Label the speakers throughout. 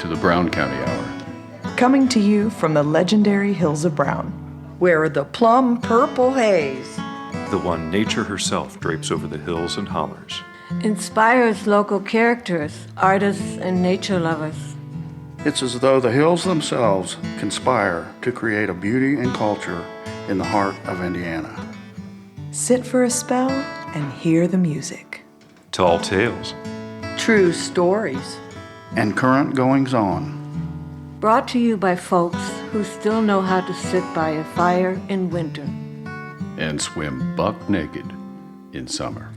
Speaker 1: to the Brown County Hour.
Speaker 2: Coming to you from the legendary Hills of Brown,
Speaker 3: where the plum purple haze,
Speaker 4: the one nature herself drapes over the hills and hollers,
Speaker 5: inspires local characters, artists, and nature lovers.
Speaker 6: It's as though the hills themselves conspire to create a beauty and culture in the heart of Indiana.
Speaker 2: Sit for a spell and hear the music.
Speaker 4: tall tales,
Speaker 3: true stories,
Speaker 6: and current goings-on.
Speaker 5: Brought to you by folks who still know how to sit by a fire in winter
Speaker 1: and swim buck naked in summer.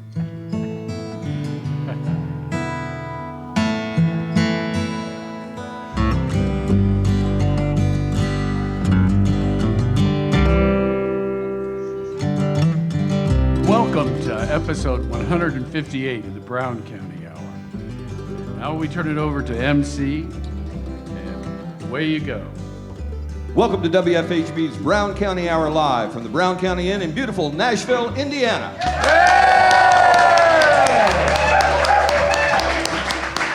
Speaker 7: Welcome to episode 158 of the Brown County Hour. Now we turn it over to MC, and away you go.
Speaker 8: Welcome to WFHB's Brown County Hour Live from the Brown County Inn in beautiful Nashville, Indiana.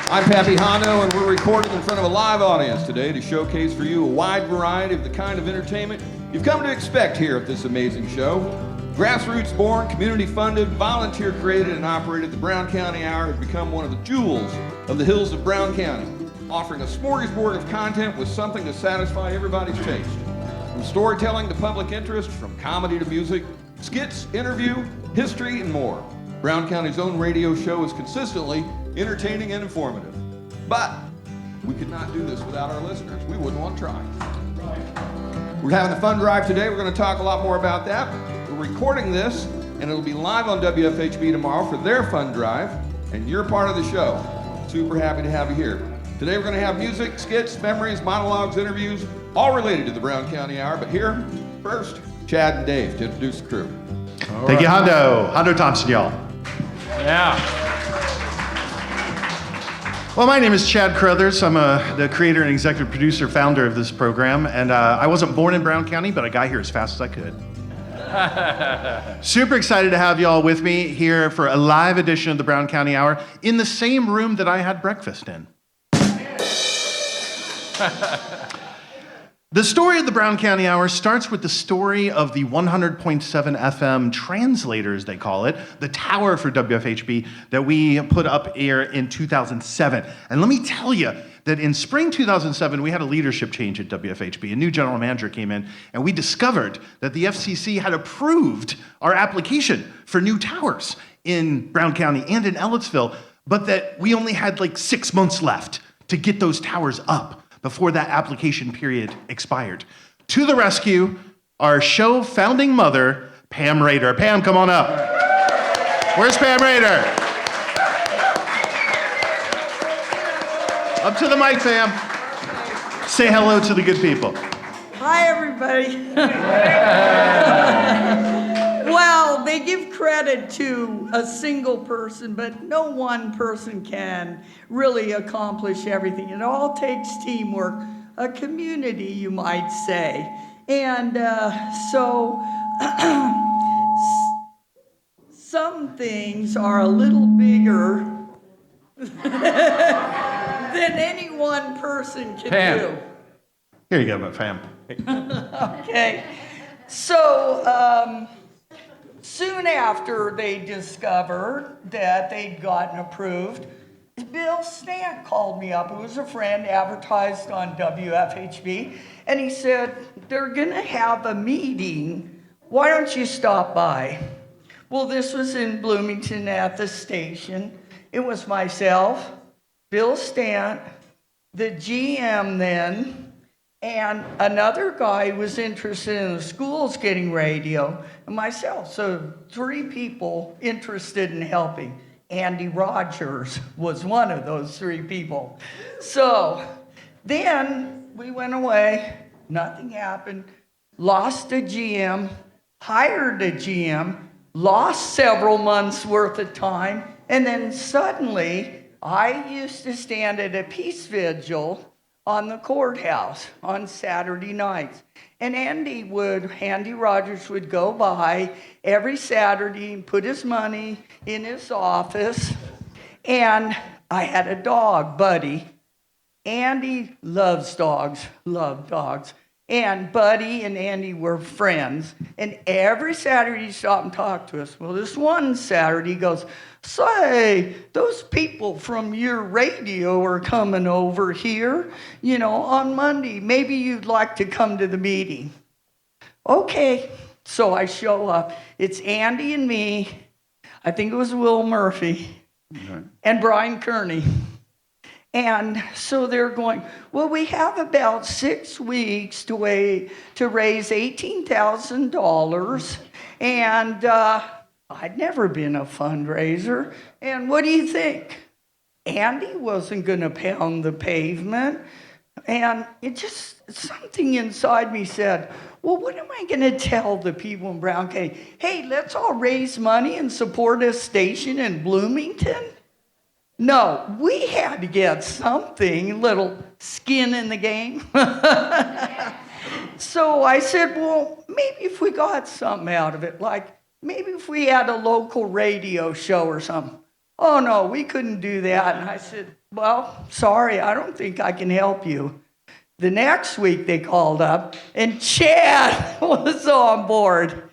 Speaker 8: I'm Pappy Hondo, and we're recording in front of a live audience today to showcase for you a wide variety of the kind of entertainment you've come to expect here at this amazing show. Grassroots born, community funded, volunteer created and operated, the Brown County Hour has become one of the jewels of the hills of Brown County, offering a smorgasbord of content with something to satisfy everybody's taste. From storytelling to public interest, from comedy to music, skits, interview, history, and more. Brown County's own radio show is consistently entertaining and informative. But we could not do this without our listeners. We wouldn't want to try. We're having a fun drive today. We're going to talk a lot more about that. We're recording this, and it'll be live on WFHB tomorrow for their fun drive, and you're part of the show. Super happy to have you here. Today we're going to have music, skits, memories, monologues, interviews, all related to the Brown County Hour. But here, first, Chad and Dave to introduce the crew.
Speaker 9: Thank you, Hondo. Hondo Thompson, y'all.
Speaker 7: Yeah.
Speaker 9: Well, my name is Chad Crothers. I'm the creator and executive producer, founder of this program. And I wasn't born in Brown County, but I got here as fast as I could. Super excited to have y'all with me here for a live edition of the Brown County Hour in the same room that I had breakfast in. The story of the Brown County Hour starts with the story of the 100.7 FM translator, as they call it, the tower for WFHB that we put up here in 2007. And let me tell you that in spring 2007, we had a leadership change at WFHB. A new general manager came in, and we discovered that the FCC had approved our application for new towers in Brown County and in Ellettsville, but that we only had like 6 months left to get those towers up before that application period expired. To the rescue, our show founding mother, Pam Rader. Pam, come on up. Where's Pam Rader? Up to the mic, Pam. Say hello to the good people.
Speaker 3: Hi, everybody. Well, they give credit to a single person, but no one person can really accomplish everything. It all takes teamwork, a community, you might say. And so some things are a little bigger than any one person can
Speaker 7: Pam.
Speaker 3: do.
Speaker 9: Here you go, Pam.
Speaker 3: Okay. So, soon after they discovered that they'd gotten approved, Bill Stant called me up, who was a friend, advertised on WFHB, and he said, they're gonna have a meeting, why don't you stop by? Well, this was in Bloomington at the station. It was myself, Bill Stant, the GM then, and another guy who was interested in the schools getting radio, and myself. So 3 people interested in helping. Andy Rogers was one of those 3 people. So then we went away, nothing happened, lost a GM, hired a GM, lost several months worth of time, and then suddenly I used to stand at a peace vigil on the courthouse on Saturday nights. And Andy Rogers would go by every Saturday and put his money in his office. And I had a dog, Buddy. Andy loves dogs, love dogs. And Buddy and Andy were friends. And every Saturday he'd stop and talk to us. Well, this one Saturday he goes, say, those people from your radio are coming over here, on Monday. Maybe you'd like to come to the meeting. Okay. So I show up. It's Andy and me. I think it was Will Murphy and Brian Kearney. And so they're going, well, we have about 6 weeks to raise $18,000. And I'd never been a fundraiser. And what do you think? Andy wasn't going to pound the pavement. And something inside me said, well, what am I going to tell the people in Brown County? Hey, let's all raise money and support a station in Bloomington? No, we had to get something, little skin in the game. So I said, well, maybe if we got something out of it, like maybe if we had a local radio show or something. Oh, no, we couldn't do that. And I said, well, sorry, I don't think I can help you. The next week they called up, and Chad was on board.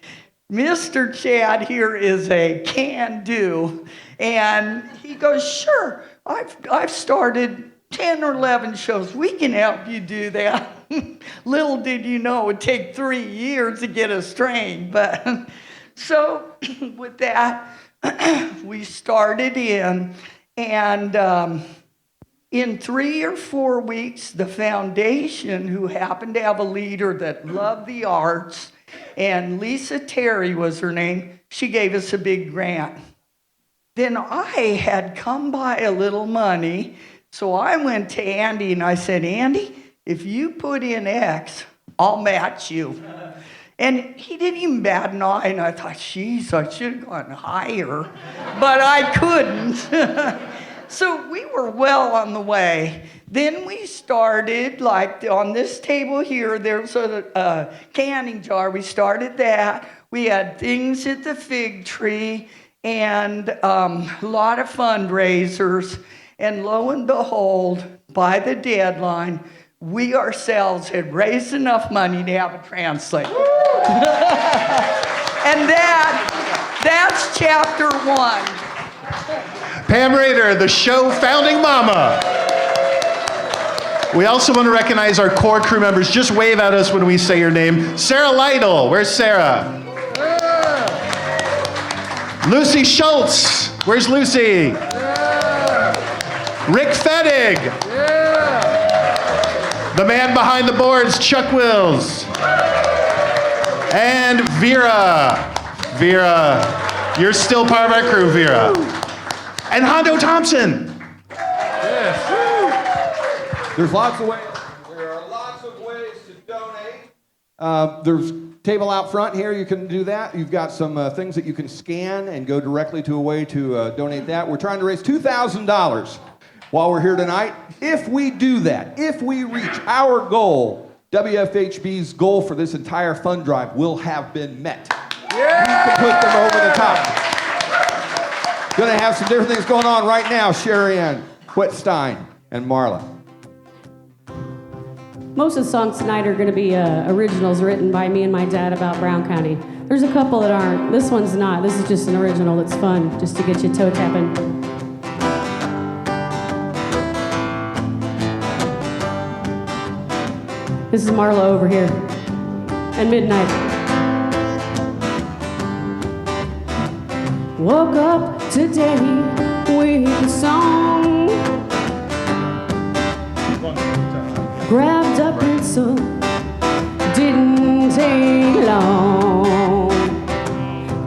Speaker 3: Mr. Chad here is a can-do. And he goes, sure, I've started 10 or 11 shows. We can help you do that. Little did you know it would take 3 years to get us trained. But so with that, we started in, and in 3 or 4 weeks, the foundation, who happened to have a leader that loved the arts, and Lisa Terry was her name, she gave us a big grant. Then I had come by a little money, so I went to Andy and I said, Andy, if you put in X, I'll match you. And he didn't even bat an eye, and I thought, geez, I should have gone higher, but I couldn't. So we were well on the way. Then we started, like on this table here, there's a canning jar. We started that. We had things at the fig tree, and a lot of fundraisers. And lo and behold, by the deadline, we ourselves had raised enough money to have a translator. And that's chapter 1.
Speaker 9: Pam Rader, the show founding mama. We also want to recognize our core crew members. Just wave at us when we say your name. Sarah Lytle, where's Sarah? Lucy Schultz, where's Lucy? Rick Fettig. The man behind the boards, Chuck Wills. And Vera. Vera, you're still part of our crew, Vera. And Hondo Thompson.
Speaker 8: There's lots of ways. There are lots of ways to donate. There's a table out front here. You can do that. You've got some things that you can scan and go directly to a way to donate that. We're trying to raise $2,000 while we're here tonight. If we do that, if we reach our goal, WFHB's goal for this entire fund drive will have been met. Yeah! We can put them over the top. Going to have some different things going on right now. Sherry Ann, Whitstein, and Marla.
Speaker 10: Most of the songs tonight are going to be originals written by me and my dad about Brown County. There's a couple that aren't. This one's not. This is just an original that's fun, just to get you toe tapping. This is Marla over here. And Midnight. Woke up today with a song. Grabbed a pencil, didn't take long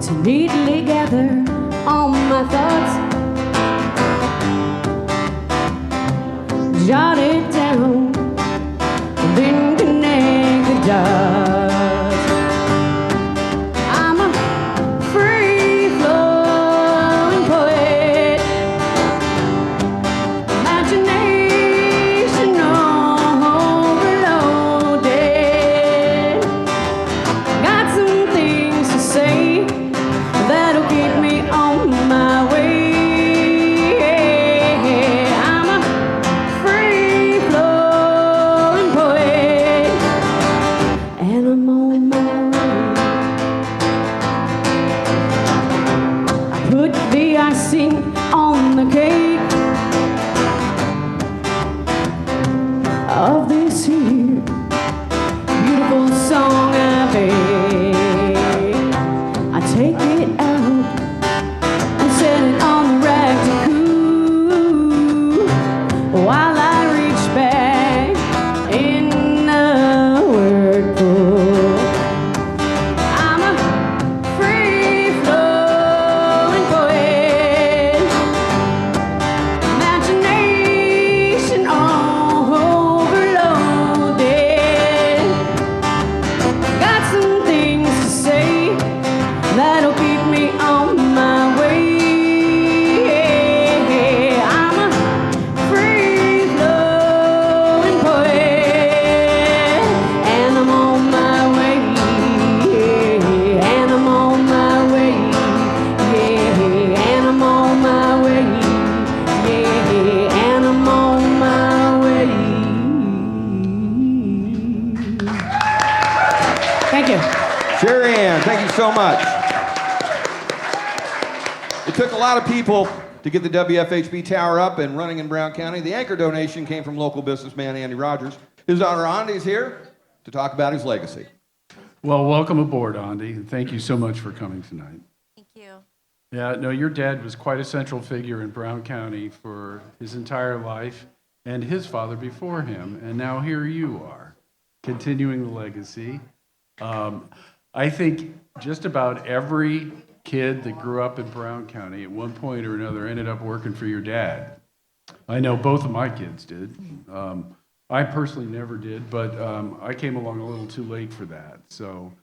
Speaker 10: to neatly gather all my thoughts, jot it down, then connect the dots. I'm a free-flowing poet, imagination overloaded. Got some things to say that'll get me on my way. I'm a free-flowing
Speaker 8: so much. It took a lot of people to get the WFHB tower up and running in Brown County. The anchor donation came from local businessman Andy Rogers. His daughter Andy's here to talk about his legacy.
Speaker 7: Well, welcome aboard, Andy, and thank you so much for coming tonight.
Speaker 11: Thank you.
Speaker 7: Yeah, no, your dad was quite a central figure in Brown County for his entire life, and his father before him, and now here you are, continuing the legacy. I think just about every kid that grew up in Brown County at one point or another ended up working for your dad. I know both of my kids did. I personally never did, but I came along a little too late for that. So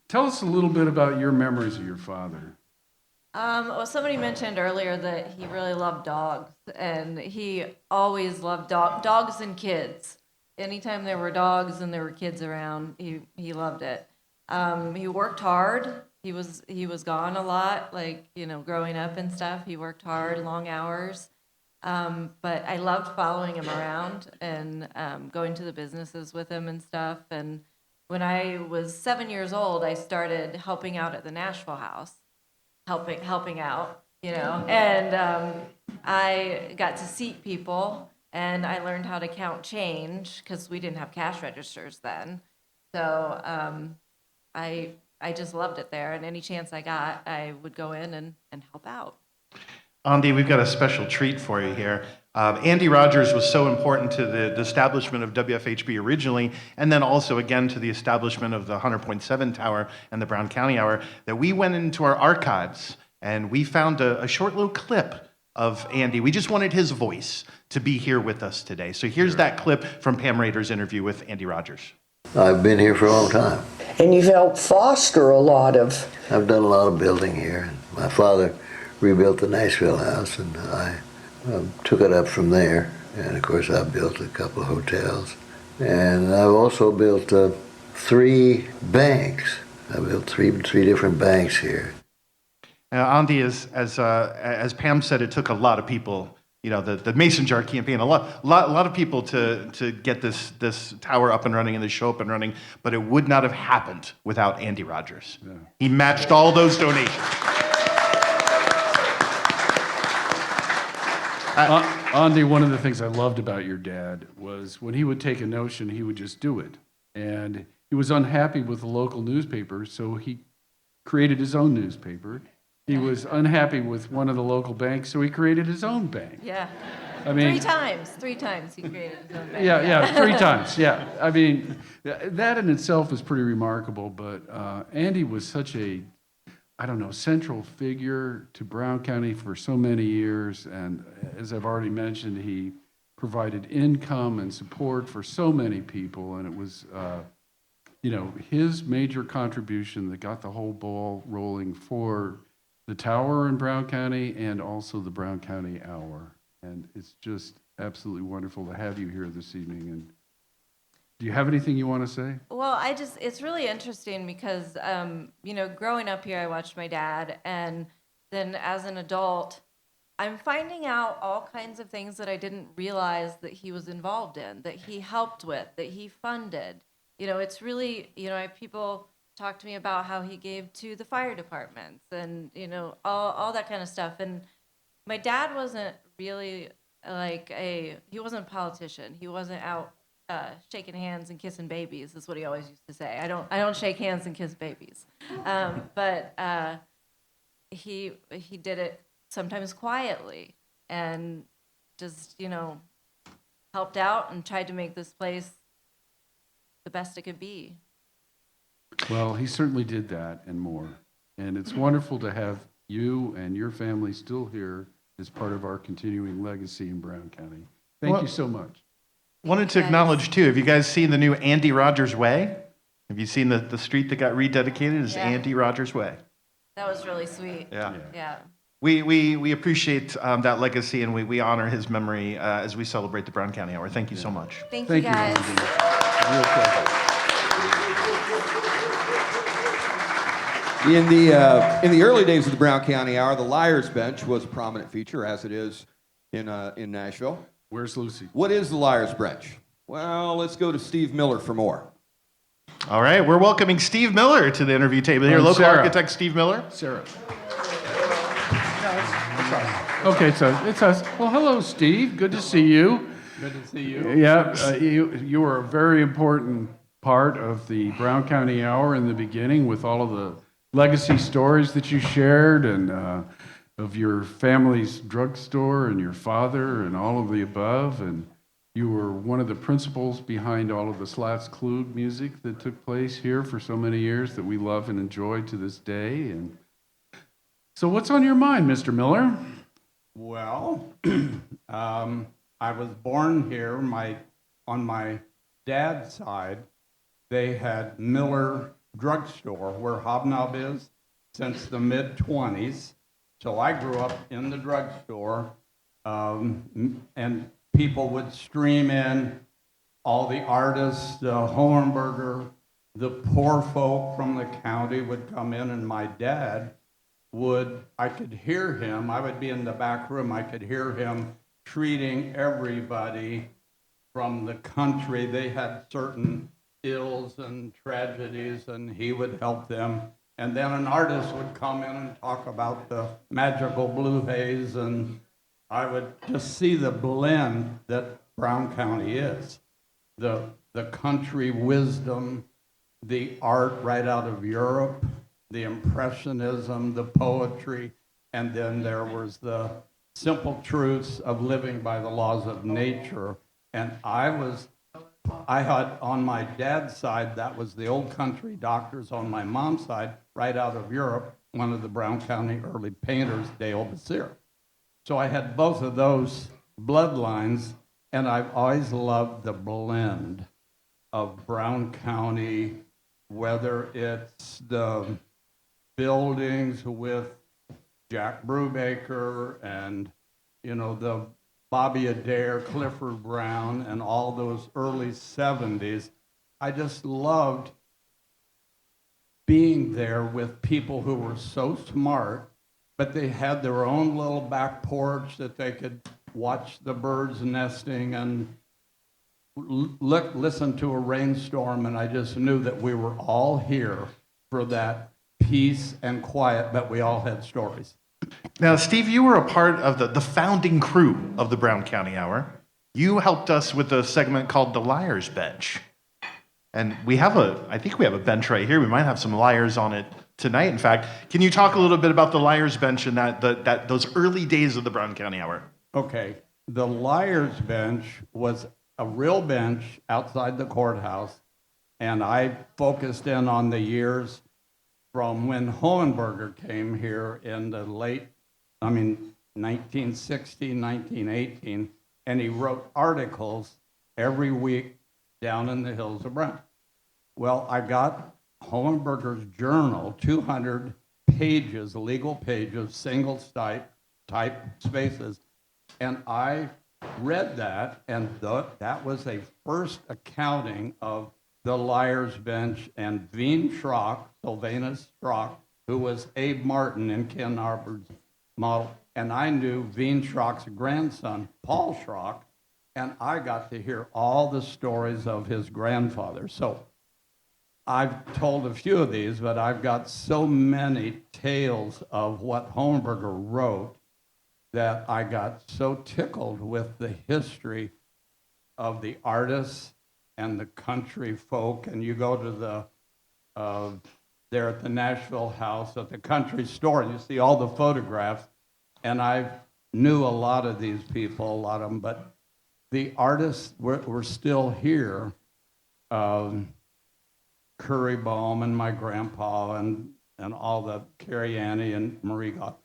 Speaker 7: tell us a little bit about your memories of your father.
Speaker 11: Well, somebody mentioned earlier that he really loved dogs, and he always loved dogs and kids. Anytime there were dogs and there were kids around, he loved it. He worked hard. He was gone a lot, like, growing up and stuff. He worked hard, long hours. But I loved following him around and going to the businesses with him and stuff. And when I was 7 years old, I started helping out at the Nashville House, helping out, And I got to seat people, and I learned how to count change because we didn't have cash registers then. So I just loved it there, and any chance I got, I would go in and help out.
Speaker 9: Andy, we've got a special treat for you here. Andy Rogers was so important to the establishment of WFHB originally, and then also again to the establishment of the 100.7 tower and the Brown County Hour, that we went into our archives and we found a short little clip of Andy. We just wanted his voice to be here with us today. So here's that clip from Pam Rader's interview with Andy Rogers.
Speaker 12: I've been here for a long time.
Speaker 3: And you've helped foster a lot of...
Speaker 12: I've done a lot of building here. My father rebuilt the Nashville House, and I took it up from there. And of course, I built a couple of hotels. And I've also built 3 banks. I built three different banks here.
Speaker 9: Now, Andy, as Pam said, it took a lot of people. The Mason Jar campaign, a lot of people to get this tower up and running and this show up and running, but it would not have happened without Andy Rogers. Yeah. He matched all those donations.
Speaker 7: Andy, one of the things I loved about your dad was when he would take a notion, he would just do it. And he was unhappy with the local newspaper, so he created his own newspaper. He was unhappy with one of the local banks, so he created his own bank.
Speaker 11: Yeah.
Speaker 7: I mean,
Speaker 11: three times he created his own bank.
Speaker 7: Yeah, 3 times, yeah. I mean, that in itself is pretty remarkable, but Andy was such a, central figure to Brown County for so many years, and as I've already mentioned, he provided income and support for so many people, and it was, his major contribution that got the whole ball rolling for the tower in Brown County and also the Brown County Hour. And it's just absolutely wonderful to have you here this evening. And do you have anything you want to say?
Speaker 11: Well, it's really interesting because, growing up here, I watched my dad, and then as an adult, I'm finding out all kinds of things that I didn't realize that he was involved in, that he helped with, that he funded. It's really, I have people talk to me about how he gave to the fire departments and, all that kind of stuff. And my dad wasn't really he wasn't a politician. He wasn't out shaking hands and kissing babies, is what he always used to say. I don't shake hands and kiss babies. But he did it sometimes quietly and just, helped out and tried to make this place the best it could be.
Speaker 7: Well, he certainly did that and more. And it's wonderful to have you and your family still here as part of our continuing legacy in Brown County. Thank you so much.
Speaker 9: Wanted to acknowledge, too, have you guys seen the new Andy Rogers Way? Have you seen the street that got rededicated as Andy Rogers Way?
Speaker 11: That was really sweet.
Speaker 9: Yeah. We appreciate that legacy, and we honor his memory as we celebrate the Brown County Hour. Thank you so much.
Speaker 11: Thank you, guys.
Speaker 7: Real pleasure.
Speaker 8: In the early days of the Brown County Hour, the Liar's Bench was a prominent feature, as it is in Nashville.
Speaker 7: Where's Lucy?
Speaker 8: What is the Liar's Bench? Well, let's go to Steve Miller for more.
Speaker 9: All right, we're welcoming Steve Miller to the interview table here.
Speaker 7: And
Speaker 9: Local
Speaker 7: Sarah.
Speaker 9: architect Steve Miller.
Speaker 7: Sarah. Okay, so it's us. Well, hello, Steve. Good to see you.
Speaker 13: Good to see you.
Speaker 7: Yeah, you were a very important part of the Brown County Hour in the beginning with all of the legacy stories that you shared and of your family's drugstore and your father and all of the above. And you were one of the principals behind all of the Slats Klug music that took place here for so many years that we love and enjoy to this day. And so what's on your mind, Mr. Miller?
Speaker 13: Well, I was born here. On my dad's side, they had Miller Drugstore, where Hobnob is, since the mid-20s. So I grew up in the drugstore, and people would stream in, all the artists, the Hohenberger, the poor folk from the county would come in, and my dad I could hear him, I would be in the back room, I could hear him treating everybody from the country. They had certain ills and tragedies, and he would help them. And then an artist would come in and talk about the magical blue haze, and I would just see the blend that Brown County is. The country wisdom, the art right out of Europe, the impressionism, the poetry, and then there was the simple truths of living by the laws of nature. And I had on my dad's side, that was the old country doctors. On my mom's side, right out of Europe, one of the Brown County early painters, Dale Basir. So I had both of those bloodlines, and I've always loved the blend of Brown County, whether it's the buildings with Jack Brubaker and, the Bobby Adair, Clifford Brown, and all those early 70s. I just loved being there with people who were so smart, but they had their own little back porch that they could watch the birds nesting and listen to a rainstorm, and I just knew that we were all here for that peace and quiet, but we all had stories.
Speaker 9: Now, Steve, you were a part of the founding crew of the Brown County Hour. You helped us with a segment called The Liar's Bench. And I think we have a bench right here. We might have some liars on it tonight, in fact. Can you talk a little bit about the Liar's Bench and those early days of the Brown County Hour?
Speaker 13: Okay. The Liar's Bench was a real bench outside the courthouse, and I focused in on the years from when Hohenberger came here in the 1916, 1918, and he wrote articles every week down in the hills of Brown. Well, I got Hohenberger's journal, 200 pages, legal pages, single type spaces, and I read that, and that was a first accounting of the Liar's Bench, and Veen Schrock, Sylvanus Schrock, who was Abe Martin in Ken Arbor's model, and I knew Veen Schrock's grandson, Paul Schrock, and I got to hear all the stories of his grandfather. So I've told a few of these, but I've got so many tales of what Hohenberger wrote that I got so tickled with the history of the artists and the country folk. And you go to there at the Nashville House at the country store, and you see all the photographs, and I knew a lot of these people, a lot of them, but the artists were still here. Curry Baum and my grandpa and all the Carrie Annie and Marie Goff.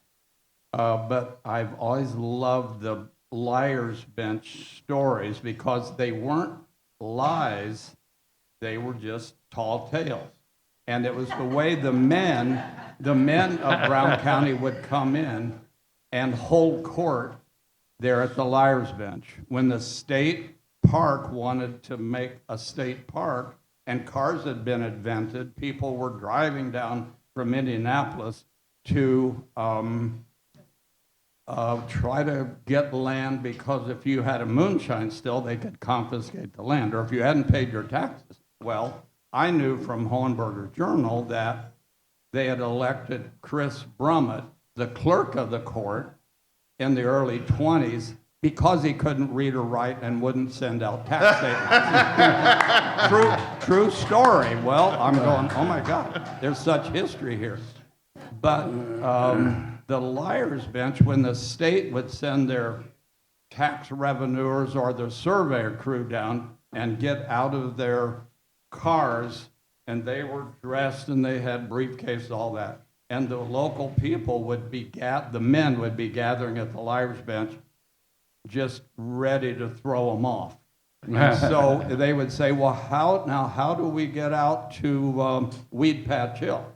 Speaker 13: But I've always loved the Liar's Bench stories because they weren't lies, they were just tall tales. And it was the way the men of Brown County would come in and hold court there at the Liar's Bench. When the state park wanted to make a state park and cars had been invented, people were driving down from Indianapolis to try to get land, because if you had a moonshine still, they could confiscate the land, or if you hadn't paid your taxes. Well, I knew from Hohenberger Journal that they had elected Chris Brummett, the clerk of the court, in the early 20s because he couldn't read or write and wouldn't send out tax statements. True story. Well, I'm going, oh my God, there's such history here. But the liar's bench, when the state would send their tax revenuers or the surveyor crew down and get out of their cars, and they were dressed and they had briefcases, all that. And the local people would be, the men would be gathering at the liar's bench just ready to throw them off. And so they would say, well, how do we get out to Weed Patch Hill?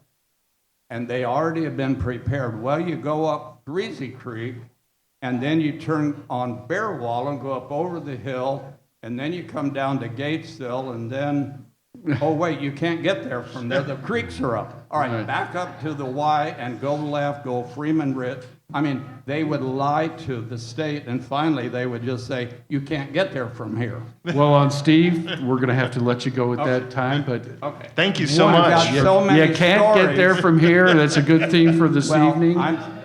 Speaker 13: And they already had been prepared. Well, you go up Greasy Creek, and then you turn on Bear Wall and go up over the hill, and then you come down to Gatesville, and then, oh wait, you can't get there from there. The creeks are up. All right, back up to the Y and go left, go Freeman Ridge. I mean, they would lie to the state, and finally they would just say, you can't get there from here.
Speaker 7: Well, Steve, we're going to have to let you go at that time, but
Speaker 9: thank you so much.
Speaker 7: You can't get there from here. That's a good theme for this evening.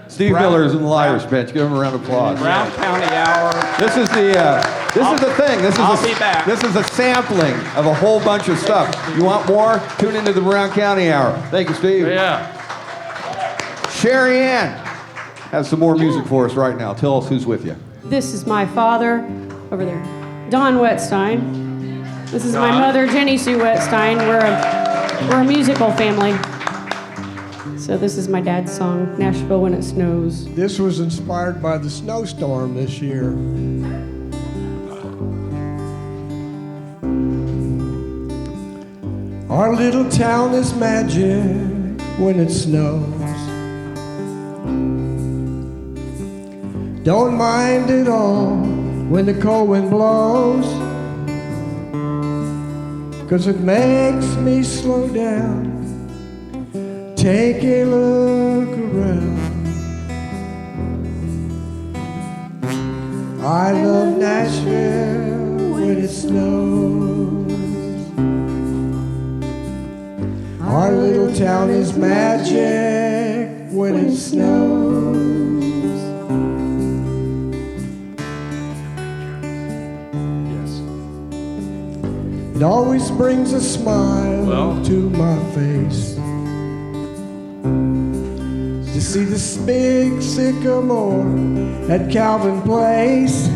Speaker 8: Steve Miller's in the liar's bench. Give him a round of applause.
Speaker 13: Brown County Hour.
Speaker 8: This is the thing. This is a sampling of a whole bunch of stuff. You want more? Tune into the Brown County Hour. Thank you, Steve.
Speaker 7: Yeah.
Speaker 8: Sherry Ann has some more music for us right now. Tell us who's with you.
Speaker 10: This is my father, over there, Don Wetstein. This is my mother, Jenny Sue Wetstein. We're a musical family. So this is my dad's song, Nashville When It Snows.
Speaker 14: This was inspired by the snowstorm this year. Our little town is magic when it snows. Don't mind it all when the cold wind blows, 'cause it makes me slow down. Take a look around. I love Nashville when it snows. Our little town is magic when it snows. It always brings a smile to my face to see this big sycamore at Calvin Place,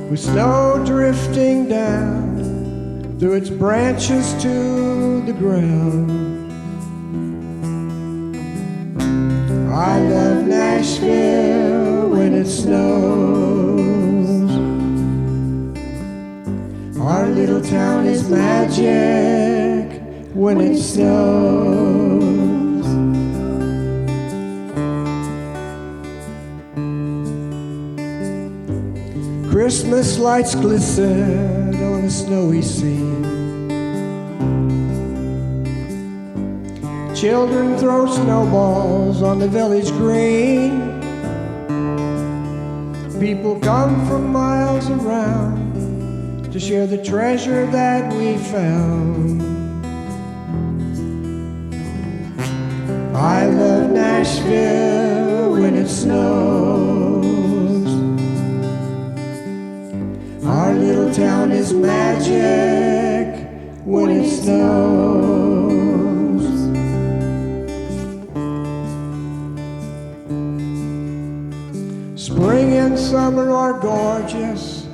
Speaker 14: with snow drifting down through its branches to the ground. I love Nashville when it snows. Our little town is magic when it snows. Christmas lights glisten on a snowy scene. Children throw snowballs on the village green. People come from miles around to share the treasure that we found. I love Nashville when it snows. Our little town is magic when it snows. Spring and summer are gorgeous.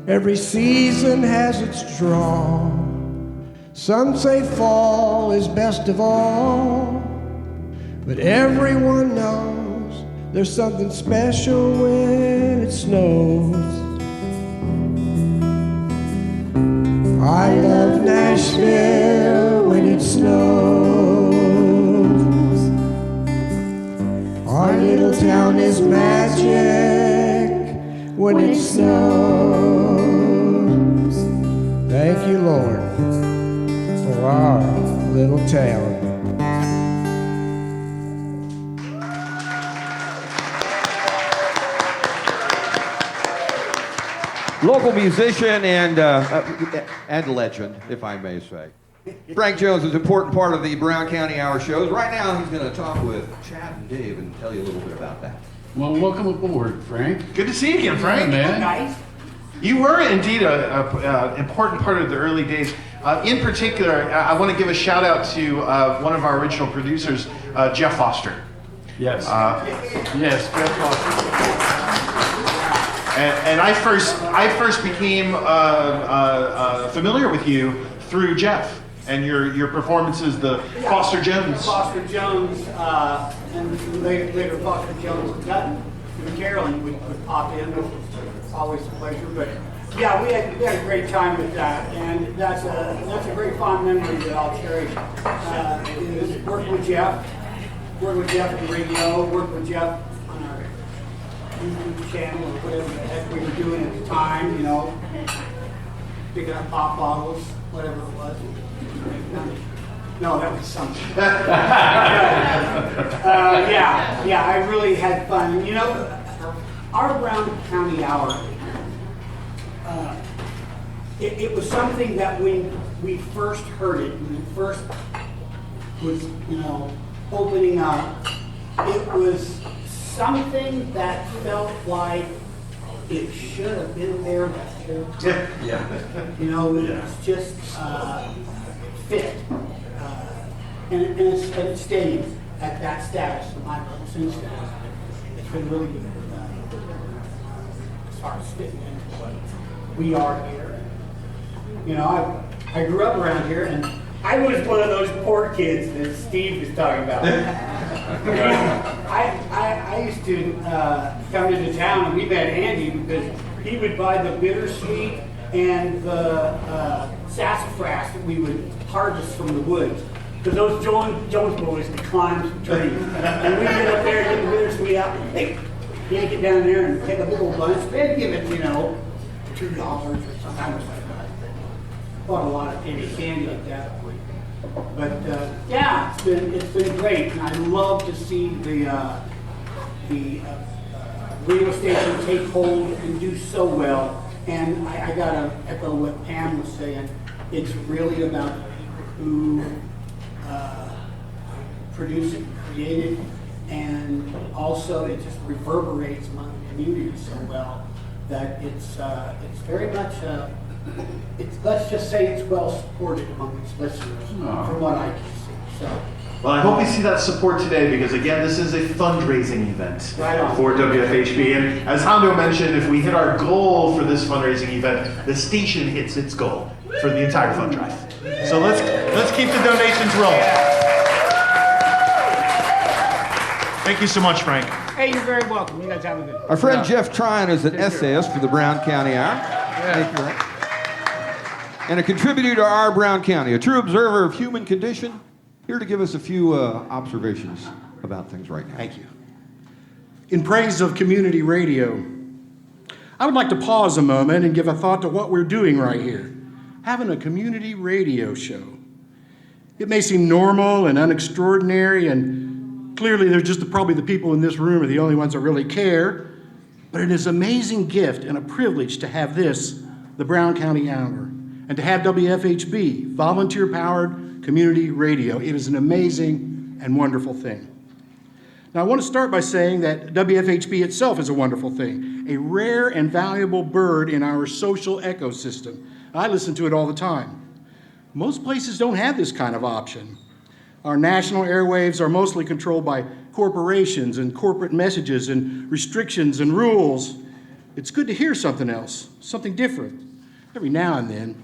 Speaker 14: Every season has its draw. Some say fall is best of all, but everyone knows there's something special when it snows. I love Nashville when it snows. Our little town is magic when it snows. Thank you, Lord, for our little town.
Speaker 8: local musician and legend, if I may say. Frank Jones is an important part of the Brown County Hour shows. Right now, he's going to talk with Chad and Dave and tell you a little bit about that.
Speaker 7: Well, welcome aboard, Frank.
Speaker 9: Good to see you again, Frank.
Speaker 7: Yeah, man.
Speaker 14: Nice.
Speaker 9: You were indeed an important part of the early days. In particular, I want to give a shout out to one of our original producers, Jeff Foster.
Speaker 7: Yes. Yes, Jeff Foster.
Speaker 9: And I first became familiar with you through Jeff and your performances, the Foster Jones.
Speaker 14: Foster Jones, and later Foster Jones and Dutton and Carolyn would pop in, which was always a pleasure. But yeah, we had a great time with that, and that's a very fond memory that I'll cherish. Is working with Jeff on the radio, working with Jeff on our YouTube channel or whatever the heck we were doing at the time, you know, picking up pop bottles, whatever it was. No, that was something. Yeah, I really had fun. You know, our Brown County Hour, it was something that when we first heard it, when it first was, you know, opening up, it was something that felt like it should have been there the whole time.
Speaker 9: Yeah.
Speaker 14: You know, it's just fit. And it's stayed at that status in my book since then. It's been really good as far as fitting into what we are here. You know, I grew up around here, and I was one of those poor kids that Steve was talking about. I used to come into town, and we met Andy because he would buy the bittersweet and the sassafras that we would harvest from the woods. Because those Jones boys could climb some trees. And we'd get up there and get the bittersweet out, and they yank it down there and take a big old bunch. They'd give it, you know, $2 or something. Bought a lot of candy like that. But yeah, it's been great, and I love to see the radio station take hold and do so well. And I gotta echo what Pam was saying. It's really about the people who produce it, create it, and also it just reverberates among the community so well that it's very much. Let's just say it's well supported among its listeners, from what I can see. So.
Speaker 9: Well, I hope we see that support today because, again, this is a fundraising event for WFHB. And as Hondo mentioned, if we hit our goal for this fundraising event, the station hits its goal for the entire fund drive. So let's keep the donations rolling. Thank you so much, Frank.
Speaker 14: Hey, you're very welcome. You guys have a good one.
Speaker 8: Our friend Jeff Tryon is an essayist for the Brown County Hour. Thank you, Frank. And a contributor to our Brown County, a true observer of human condition, here to give us a few observations about things right now.
Speaker 15: Thank you. In praise of community radio, I would like to pause a moment and give a thought to what we're doing right here, having a community radio show. It may seem normal and unextraordinary, and clearly there's just probably the people in this room are the only ones that really care, but it is an amazing gift and a privilege to have this, the Brown County Hour, and to have WFHB, volunteer-powered community radio. It is an amazing and wonderful thing. Now, I want to start by saying that WFHB itself is a wonderful thing, a rare and valuable bird in our social ecosystem. I listen to it all the time. Most places don't have this kind of option. Our national airwaves are mostly controlled by corporations and corporate messages and restrictions and rules. It's good to hear something else, something different, every now and then.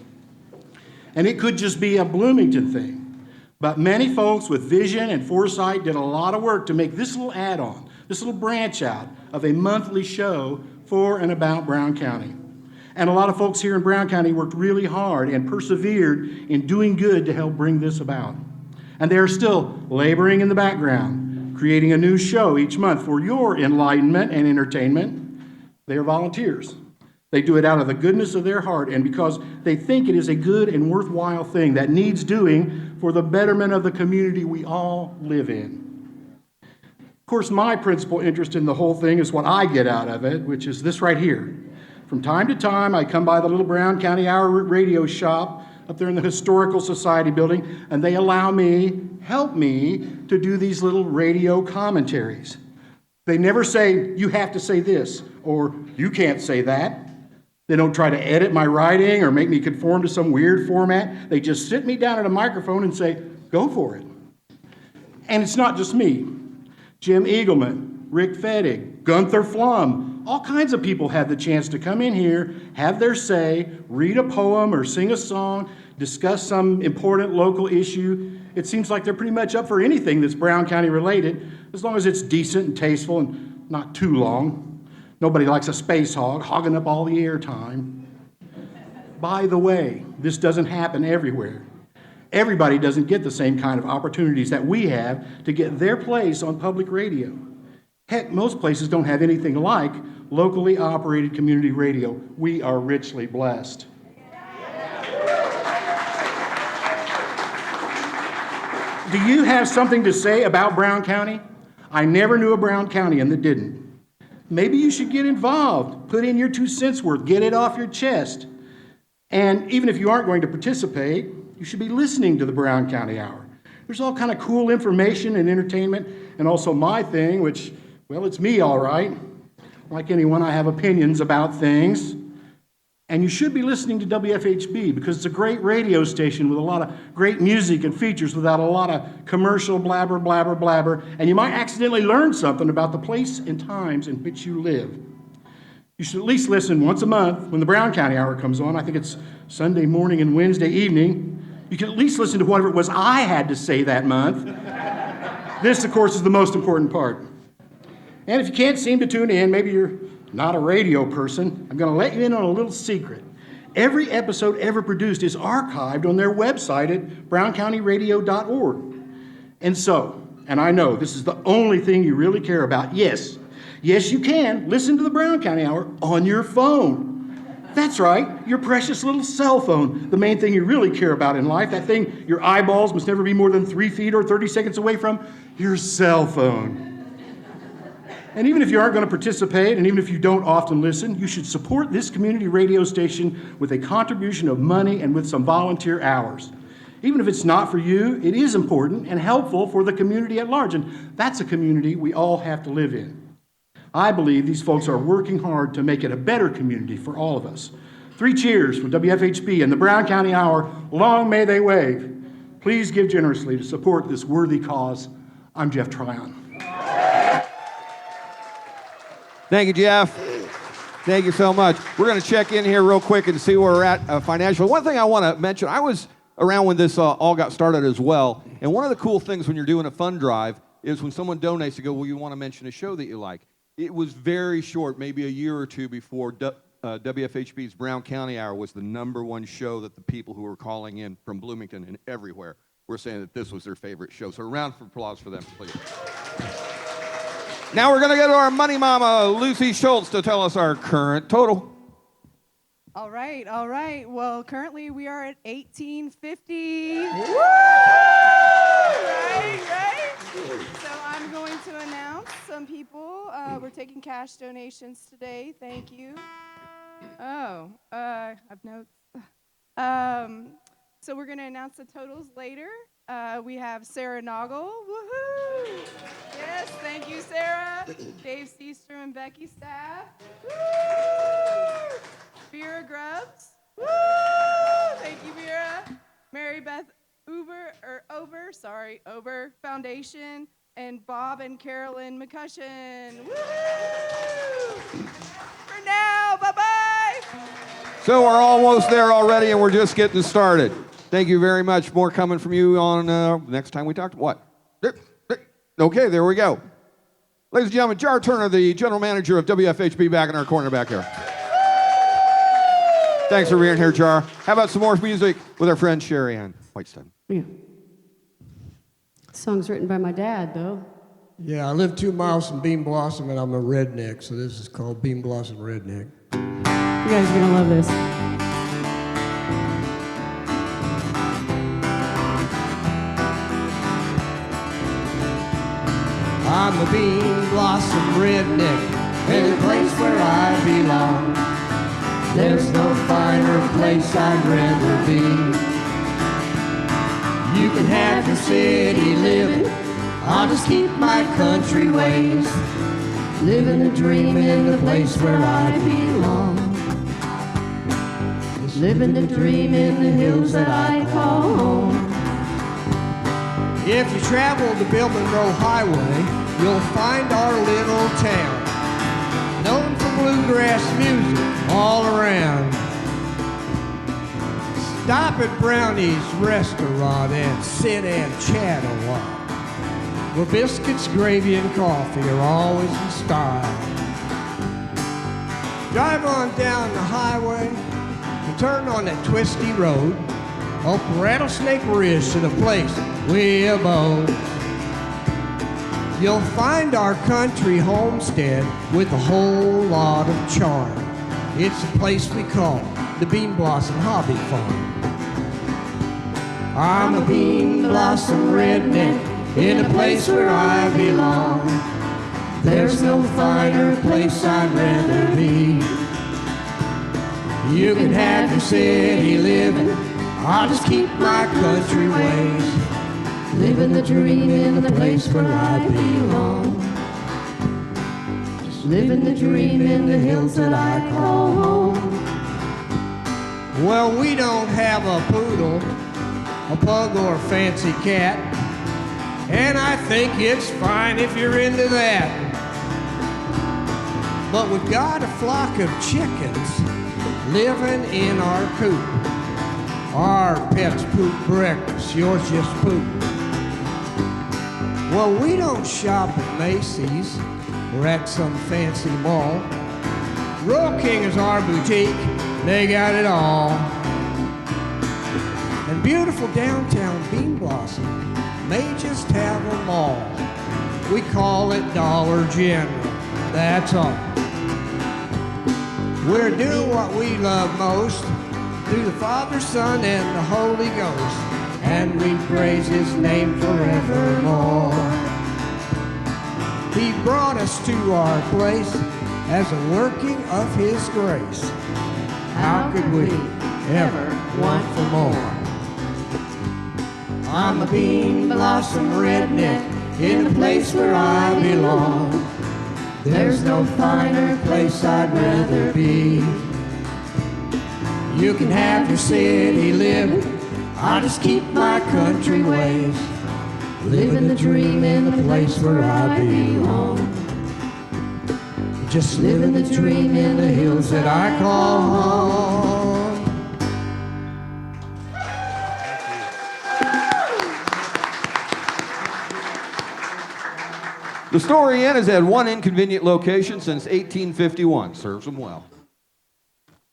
Speaker 15: And it could just be a Bloomington thing. But many folks with vision and foresight did a lot of work to make this little add-on, this little branch out of a monthly show for and about Brown County. And a lot of folks here in Brown County worked really hard and persevered in doing good to help bring this about. And they are still laboring in the background, creating a new show each month for your enlightenment and entertainment. They are volunteers. They do it out of the goodness of their heart and because they think it is a good and worthwhile thing that needs doing for the betterment of the community we all live in. Of course, my principal interest in the whole thing is what I get out of it, which is this right here. From time to time, I come by the little Brown County Hour radio shop up there in the Historical Society building, and they help me to do these little radio commentaries. They never say, you have to say this, or you can't say that. They don't try to edit my writing or make me conform to some weird format. They just sit me down at a microphone and say, go for it. And it's not just me. Jim Eagleman, Rick Fettig, Gunther Flum, all kinds of people have the chance to come in here, have their say, read a poem or sing a song, discuss some important local issue. It seems like they're pretty much up for anything that's Brown County related, as long as it's decent and tasteful and not too long. Nobody likes a space hog hogging up all the airtime. By the way, this doesn't happen everywhere. Everybody doesn't get the same kind of opportunities that we have to get their place on public radio. Heck, most places don't have anything like locally operated community radio. We are richly blessed. Do you have something to say about Brown County? I never knew a Brown Countian that didn't. Maybe you should get involved, put in your 2 cents worth, get it off your chest. And even if you aren't going to participate, you should be listening to the Brown County Hour. There's all kind of cool information and entertainment, and also my thing, which, well, it's me, all right. Like anyone, I have opinions about things. And you should be listening to WFHB because it's a great radio station with a lot of great music and features without a lot of commercial blabber, blabber, blabber. And you might accidentally learn something about the place and times in which you live. You should at least listen once a month when the Brown County Hour comes on. I think it's Sunday morning and Wednesday evening. You can at least listen to whatever it was I had to say that month. This, of course, is the most important part. And if you can't seem to tune in, maybe you're not a radio person, I'm going to let you in on a little secret. Every episode ever produced is archived on their website at browncountyradio.org. And so, and I know this is the only thing you really care about, yes, you can listen to the Brown County Hour on your phone. That's right, your precious little cell phone, the main thing you really care about in life, that thing your eyeballs must never be more than 3 feet or 30 seconds away from, your cell phone. And even if you aren't going to participate, and even if you don't often listen, you should support this community radio station with a contribution of money and with some volunteer hours. Even if it's not for you, it is important and helpful for the community at large, and that's a community we all have to live in. I believe these folks are working hard to make it a better community for all of us. 3 cheers for WFHB and the Brown County Hour. Long may they wave. Please give generously to support this worthy cause. I'm Jeff Tryon.
Speaker 8: Thank you, Jeff. Thank you so much. We're going to check in here real quick and see where we're at financially. One thing I want to mention, I was around when this all got started as well, and one of the cool things when you're doing a fund drive is when someone donates, you go, well, you want to mention a show that you like. It was very short, maybe a year or two before WFHB's Brown County Hour was the #1 show that the people who were calling in from Bloomington and everywhere were saying that this was their favorite show. So a round of applause for them, please. Now we're going to go to our money mama, Lucy Schultz, to tell us our current total.
Speaker 16: All right. Well, currently we are at $18.50. Woo! Right. So I'm going to announce some people. We're taking cash donations today. Thank you. Oh, I have notes. So we're going to announce the totals later. We have Sarah Noggle. Woohoo! Yes, thank you, Sarah. Dave Seastrom and Becky Staff. Woo! Vera Grubbs. Woo! Thank you, Vera. Mary Beth Ober Foundation, and Bob and Carolyn McCushion. Woo! For now, bye-bye.
Speaker 8: So we're almost there already, and we're just getting started. Thank you very much. More coming from you on next time we talk. What? Okay, there we go. Ladies and gentlemen, Jar Turner, the general manager of WFHB, back in our corner back here. Thanks for being here, Jar. How about some more music with our friend Sherry Ann Whitestone?
Speaker 10: Yeah. Song's written by my dad, though.
Speaker 14: Yeah, I live 2 miles from Bean Blossom, and I'm a redneck, so this is called Bean Blossom Redneck.
Speaker 10: You guys are going to love this.
Speaker 14: I'm a bean blossom redneck in a place where I belong. There's no finer place I'd rather be. You can have your city living, I'll just keep my country ways. Living a dream in the place where I belong. Living the dream in the hills that I call home. If you travel the Bill Monroe Highway, you'll find our little town, known for bluegrass music all around. Stop at Brownie's restaurant and sit and chat a while, where biscuits, gravy, and coffee are always in style. Drive on down the highway and turn on that twisty road up Rattlesnake Ridge to the place we abode. You'll find our country homestead with a whole lot of charm. It's a place we call the Bean Blossom Hobby Farm. I'm a bean blossom redneck in a place where I belong. There's no finer place I'd rather be. You can have your city living, I'll just keep my country ways. Living the dream in the place where I belong. Just living the dream in the hills that I call home. Well, we don't have a poodle, a pug, or a fancy cat, and I think it's fine if you're into that. But we've got a flock of chickens living in our coop. Our pets poop breakfast, yours just poop. Well, we don't shop at Macy's or at some fancy mall. Royal King is our boutique, they got it all. And beautiful downtown Bean Blossom may just have them all. We call it Dollar General, that's all. We're doing what we love most, through the Father, Son, and the Holy Ghost, and we praise His name forevermore. He brought us to our place as a working of His grace. How could we ever want for more? I'm a bean blossom redneck in a place where I belong. There's no finer place I'd rather be. You can have your city living, I'll just keep my country ways. Living the dream in the place where I belong. Just living the dream in the hills that I call home.
Speaker 8: The Story Inn has had one inconvenient location since 1851. Serves them well.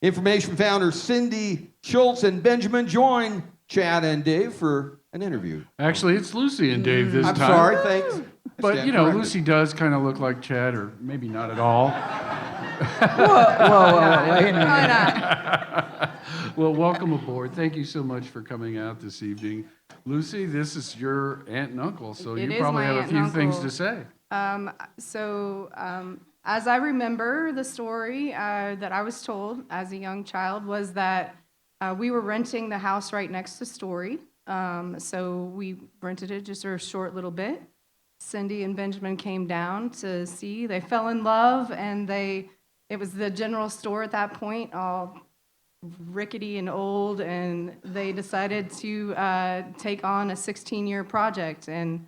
Speaker 8: Information founders Cindy Schultz and Benjamin join Chad and Dave for an interview.
Speaker 7: Actually, it's Lucy and Dave this
Speaker 8: I'm
Speaker 7: time.
Speaker 8: sorry, thanks.
Speaker 7: But, you know, Lucy does kind of look like Chad, or maybe not at all.
Speaker 3: Whoa, wait a minute.
Speaker 7: Well, welcome aboard. Thank you so much for coming out this evening. Lucy, this is your aunt and uncle, so
Speaker 16: It
Speaker 7: you
Speaker 16: is
Speaker 7: probably
Speaker 16: my
Speaker 7: have a
Speaker 16: aunt
Speaker 7: few
Speaker 16: and
Speaker 7: things
Speaker 16: uncle.
Speaker 7: to say.
Speaker 16: As I remember, the story that I was told as a young child was that we were renting the house right next to Story. So we rented it just for a short little bit. Cindy and Benjamin came down to see. They fell in love, and it was the general store at that point, all rickety and old, and they decided to take on a 16-year project. And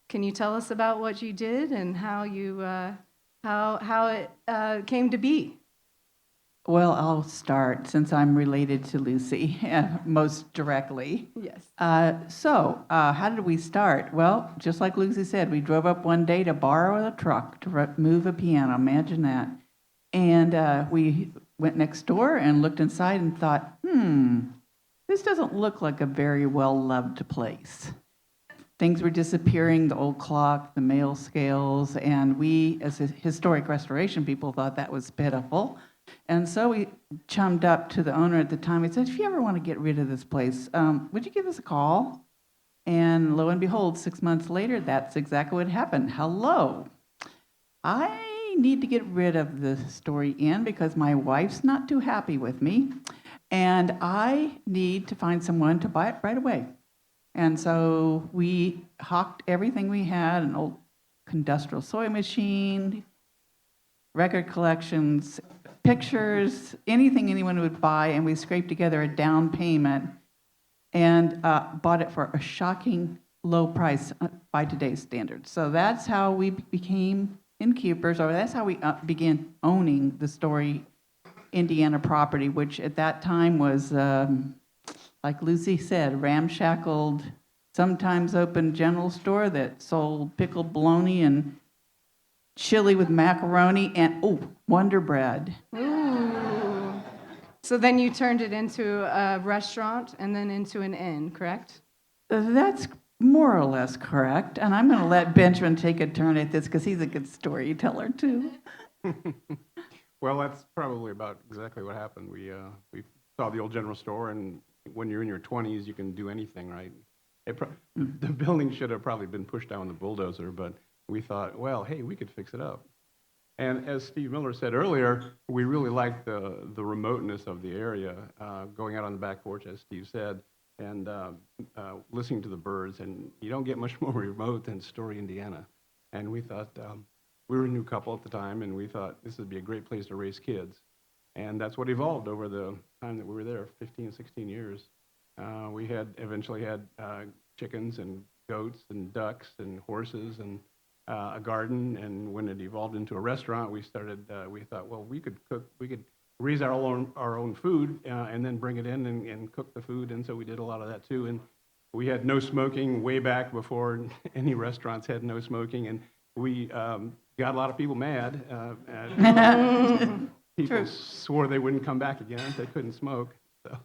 Speaker 16: can you tell us about what you did and how you how it came to be?
Speaker 17: Well, I'll start since I'm related to Lucy most directly.
Speaker 16: Yes.
Speaker 17: So how did we start? Well, just like Lucy said, we drove up one day to borrow a truck to move a piano. Imagine that. And we went next door and looked inside and thought, this doesn't look like a very well-loved place. Things were disappearing, the old clock, the mail scales, and we, as historic restoration people, thought that was pitiful. And so we chummed up to the owner at the time. We said, if you ever want to get rid of this place, would you give us a call? And lo and behold, 6 months later, that's exactly what happened. Hello. I need to get rid of the Story Inn because my wife's not too happy with me, and I need to find someone to buy it right away. And so we hawked everything we had, an old industrial sewing machine, record collections, pictures, anything anyone would buy, and we scraped together a down payment and bought it for a shocking low price by today's standards. So that's how we became innkeepers, or that's how we began owning the Story, Indiana property, which at that time was, like Lucy said, ramshackled, sometimes open general store that sold pickled bologna and chili with macaroni and, Wonder Bread.
Speaker 16: Ooh. So then you turned it into a restaurant and then into an inn, correct?
Speaker 17: That's more or less correct. And I'm going to let Benjamin take a turn at this because he's a good storyteller too.
Speaker 18: Well, that's probably about exactly what happened. We saw the old general store, and when you're in your 20s, you can do anything, right? The building should have probably been pushed down with a bulldozer, but we thought, well, hey, we could fix it up. And as Steve Miller said earlier, we really liked the remoteness of the area, going out on the back porch, as Steve said, and listening to the birds. And you don't get much more remote than Story, Indiana. And we thought, we were a new couple at the time, and we thought this would be a great place to raise kids. And that's what evolved over the time that we were there, 15, 16 years. We eventually had chickens and goats and ducks and horses and a garden. And when it evolved into a restaurant, we thought, well, we could raise our own food and then bring it in and cook the food. And so we did a lot of that too. And we had no smoking way back before any restaurants had no smoking. And we got a lot of people mad. People swore they wouldn't come back again if they couldn't smoke. So,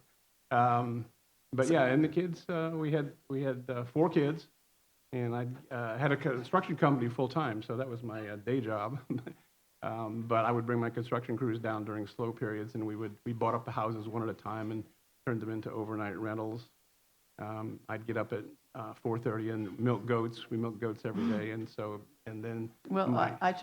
Speaker 18: but yeah, and the kids, we had 4 kids, and I had a construction company full time, so that was my day job. But I would bring my construction crews down during slow periods, and we bought up the houses one at a time and turned them into overnight rentals. I'd get up at 4:30 and milk goats. We milk goats every day, and then.
Speaker 17: Well, I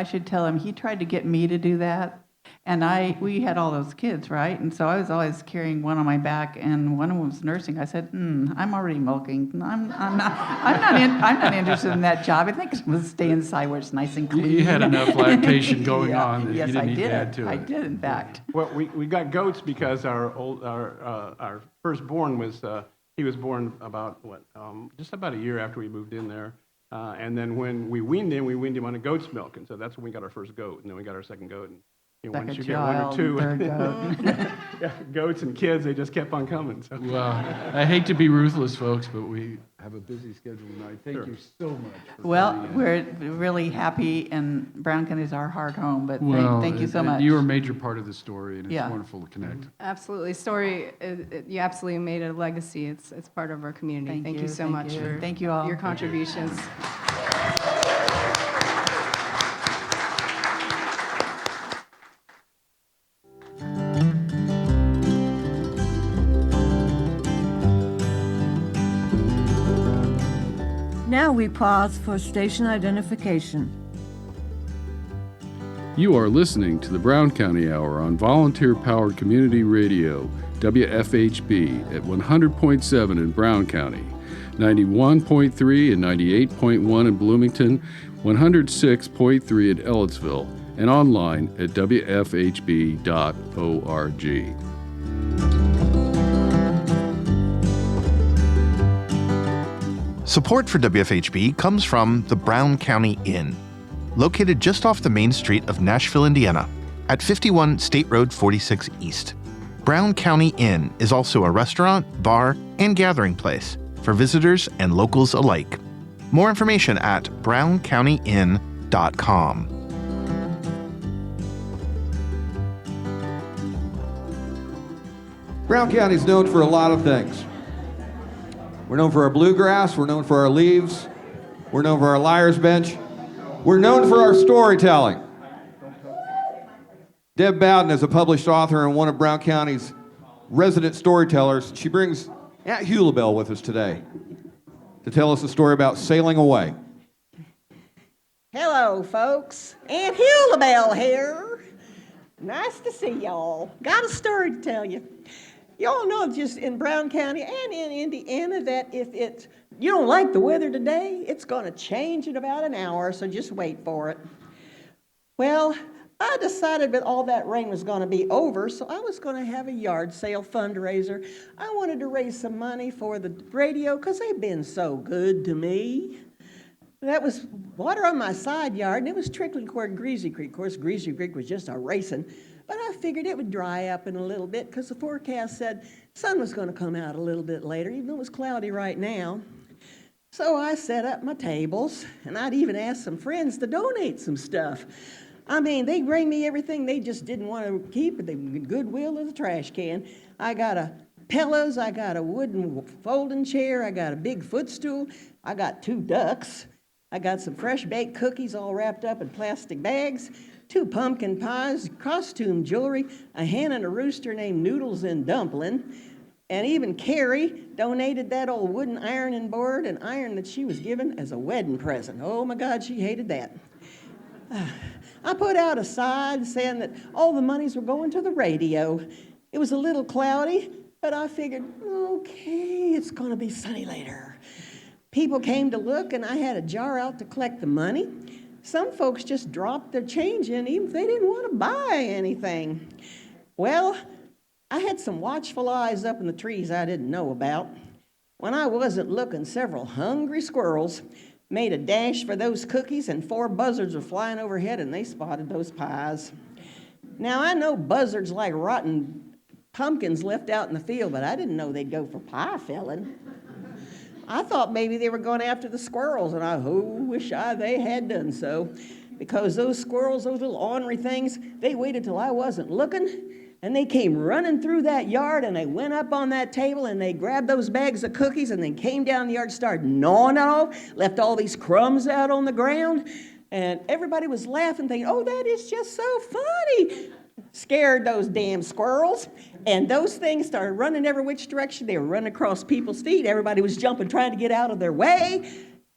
Speaker 17: should tell him he tried to get me to do that, and we had all those kids, right? And so I was always carrying one on my back, and one of them was nursing. I said, I'm already milking. I'm not interested in that job. I think I'm going to stay inside where it's nice and clean.
Speaker 7: You had enough lactation going on that
Speaker 17: yes,
Speaker 7: you didn't
Speaker 17: I
Speaker 7: need
Speaker 17: did.
Speaker 7: to add to it.
Speaker 17: I did, in fact.
Speaker 18: Well, we got goats because our firstborn was he was born about just about a year after we moved in there. And then when we weaned him on a goat's milk, and so that's when we got our first goat, and then we got our second goat. And once you get one or two, yeah, goats and kids, they just kept on coming. So.
Speaker 7: Well, I hate to be ruthless, folks, but we have a busy schedule tonight. Thank you so much.
Speaker 17: Well, we're really happy, and Brown County is our heart home, but thank you so much.
Speaker 7: You are a major part of the story, and it's wonderful to connect.
Speaker 16: Absolutely. Story, you absolutely made a legacy. It's part of our community. Thank you so much for
Speaker 17: thank you all.
Speaker 16: your contributions.
Speaker 5: Now we pause for station identification.
Speaker 1: You are listening to the Brown County Hour on volunteer-powered community radio, WFHB, at 100.7 in Brown County, 91.3 and 98.1 in Bloomington, 106.3 at Ellettsville, and online at WFHB.org.
Speaker 9: Support for WFHB comes from the Brown County Inn, located just off the main street of Nashville, Indiana, at 51 State Road 46 East. Brown County Inn is also a restaurant, bar, and gathering place for visitors and locals alike. More information at browncountyinn.com.
Speaker 8: Brown County is known for a lot of things. We're known for our bluegrass, we're known for our leaves, we're known for our liar's bench, we're known for our storytelling. Deb Bowden is a published author and one of Brown County's resident storytellers. She brings Aunt Hulabelle with us today to tell us a story about sailing away.
Speaker 19: Hello, folks. Aunt Hilda here. Nice to see y'all. Got a story to tell you. Y'all know just in Brown County and in Indiana that if you don't like the weather today, it's going to change in about an hour, so just wait for it. Well, I decided that all that rain was going to be over, so I was going to have a yard sale fundraiser. I wanted to raise some money for the radio because they've been so good to me. That was water on my side yard, and it was trickling toward Greasy Creek. Of course, Greasy Creek was just a racing, but I figured it would dry up in a little bit because the forecast said sun was going to come out a little bit later, even though it was cloudy right now. So I set up my tables, and I'd even asked some friends to donate some stuff. I mean, they bring me everything they just didn't want to keep, but they Goodwill as a trash can. I got pillows, I got a wooden folding chair, I got a big footstool, I got 2 ducks. I got some fresh baked cookies all wrapped up in plastic bags, 2 pumpkin pies, costume jewelry, a hen and a rooster named Noodles and Dumpling, and even Carrie donated that old wooden ironing board, an iron that she was given as a wedding present. Oh my God, she hated that. I put out a sign saying that all the monies were going to the radio. It was a little cloudy, but I figured, okay, it's going to be sunny later. People came to look, and I had a jar out to collect the money. Some folks just dropped their change in, even if they didn't want to buy anything. Well, I had some watchful eyes up in the trees I didn't know about. When I wasn't looking, several hungry squirrels made a dash for those cookies, and 4 buzzards were flying overhead, and they spotted those pies. Now, I know buzzards like rotten pumpkins left out in the field, but I didn't know they'd go for pie filling. I thought maybe they were going after the squirrels, and I wish they had done so, because those squirrels, those little ornery things, they waited till I wasn't looking, and they came running through that yard, and they went up on that table, and they grabbed those bags of cookies, and then came down the yard, started gnawing it off, left all these crumbs out on the ground, and everybody was laughing, thinking, oh, that is just so funny. Scared those damn squirrels, and those things started running every which direction. They were running across people's feet. Everybody was jumping, trying to get out of their way,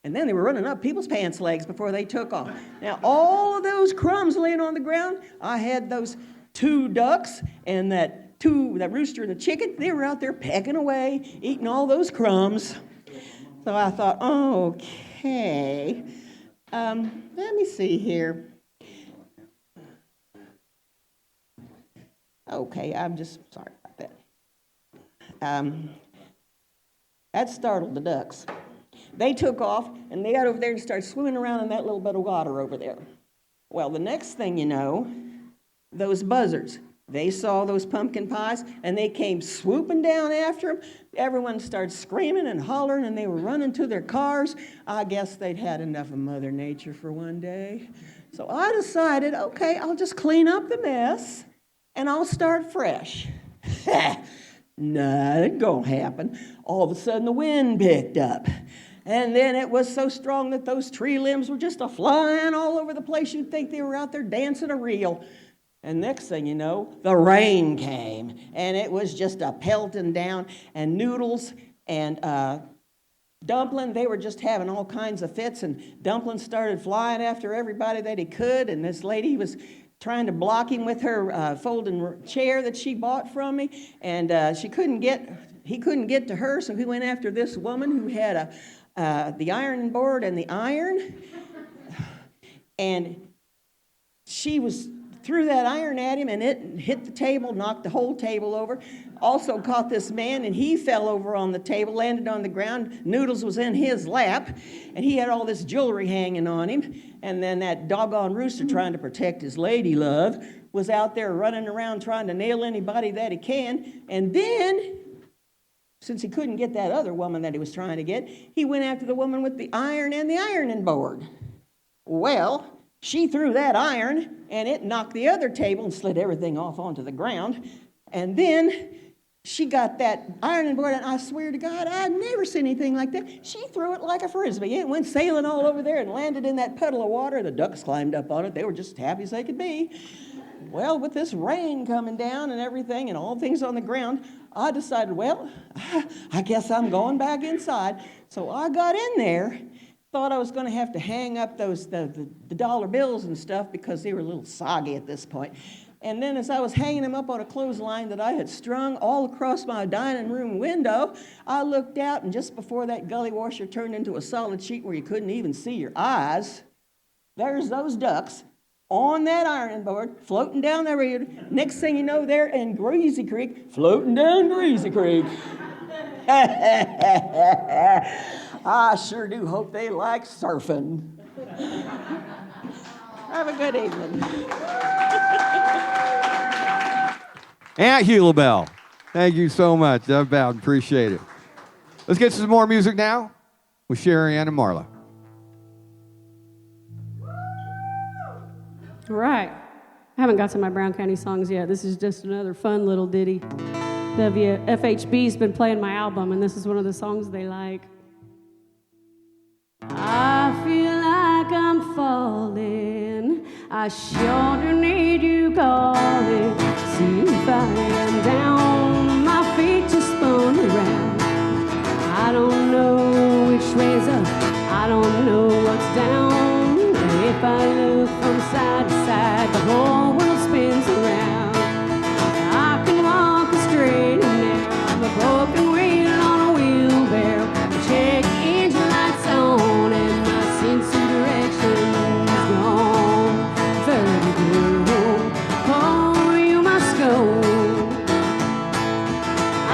Speaker 19: and then they were running up people's pants legs before they took off. Now, all of those crumbs laying on the ground, I had those 2 ducks and that rooster and the chicken. They were out there pecking away, eating all those crumbs. So I thought, okay, let me see here. Okay, I'm just sorry about that. That startled the ducks. They took off, and they got over there and started swimming around in that little bit of water over there. Well, the next thing you know, those buzzards, they saw those pumpkin pies, and they came swooping down after them. Everyone started screaming and hollering, and they were running to their cars. I guess they'd had enough of Mother Nature for one day. So I decided, okay, I'll just clean up the mess, and I'll start fresh. Nah, it ain't gonna happen. All of a sudden, the wind picked up. And then it was so strong that those tree limbs were just a-flying all over the place. You'd think they were out there dancing a reel. And next thing you know, the rain came. And it was just a pelting down. And Noodles and Dumpling, they were just having all kinds of fits. And Dumpling started flying after everybody that he could. And this lady was trying to block him with her folding chair that she bought from me. And he couldn't get to her, so he went after this woman who had the ironing board and the iron. And she threw that iron at him, and it hit the table, knocked the whole table over. Also caught this man, and he fell over on the table, landed on the ground. Noodles was in his lap, and he had all this jewelry hanging on him. And then that doggone rooster, trying to protect his lady love, was out there running around trying to nail anybody that he can. And then, since he couldn't get that other woman that he was trying to get, he went after the woman with the iron and the ironing board. Well, she threw that iron, and it knocked the other table and slid everything off onto the ground. And then she got that ironing board, and I swear to God, I've never seen anything like that. She threw it like a frisbee. It went sailing all over there and landed in that puddle of water. The ducks climbed up on it. They were just as happy as they could be. Well, with this rain coming down and everything and all things on the ground, I decided, well, I guess I'm going back inside. So I got in there, thought I was going to have to hang up the dollar bills and stuff because they were a little soggy at this point. And then as I was hanging them up on a clothesline that I had strung all across my dining room window, I looked out, and just before that gully washer turned into a solid sheet where you couldn't even see your eyes, there's those ducks on that ironing board, floating down the river. Next thing you know, they're in Greasy Creek, floating down Greasy Creek. I sure do hope they like surfing. Have a good evening.
Speaker 8: Aunt Hulabelle, thank you so much. Bowden, appreciate it. Let's get some more music now with Sherry Ann and Marla.
Speaker 10: Right. I haven't got to my Brown County songs yet. This is just another fun little ditty. WFHB's been playing my album, and this is one of the songs they like. I feel like I'm falling. I sure do need you calling. See if I am down. My feet just spun around. I don't know which way's up. I don't know what's down. If I look from side to side, the whole world spins around. I can walk a straight and narrow, a broken wheel on a wheelbarrow. Check engine lights on and my sense of direction is gone. Vertigo, oh, you must go. I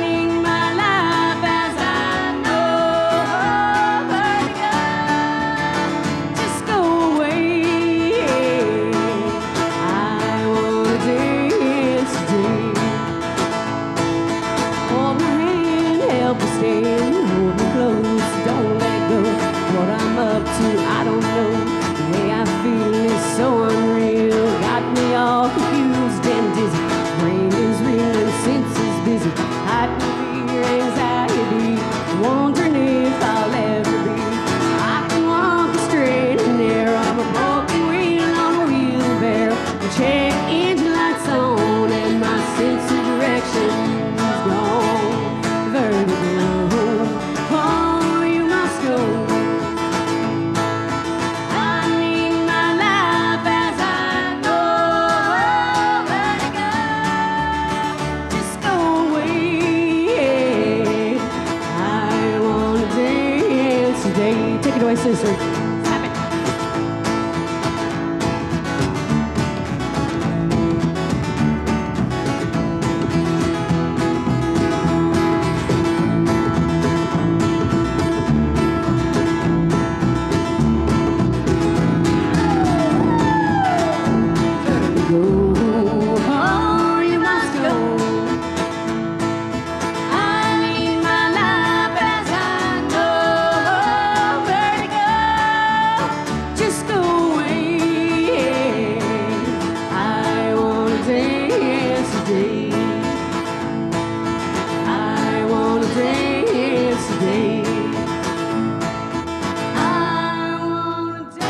Speaker 10: need my life as I know. Vertigo, just go away. I wanna dance today. Hold my hand, help me stand, hold me close, don't let go. What I'm up to, I don't know. The way I feel is so unreal. Got me all confused and dizzy. Brain is reeling, senses busy. Heightened fear, anxiety, wondering if I'll ever be. I can walk straight and narrow. I'm a broken wheel on a wheelbarrow. Check engine lights on and my sense of direction is gone. Vertigo, oh, you must go. I need my life as I know. Vertigo, just go away. I wanna dance today. Take it away, sister. Stop it. Oh, you must go. I need my life as I know. Vertigo, just go away. I wanna dance today. I wanna dance today. I wanna dance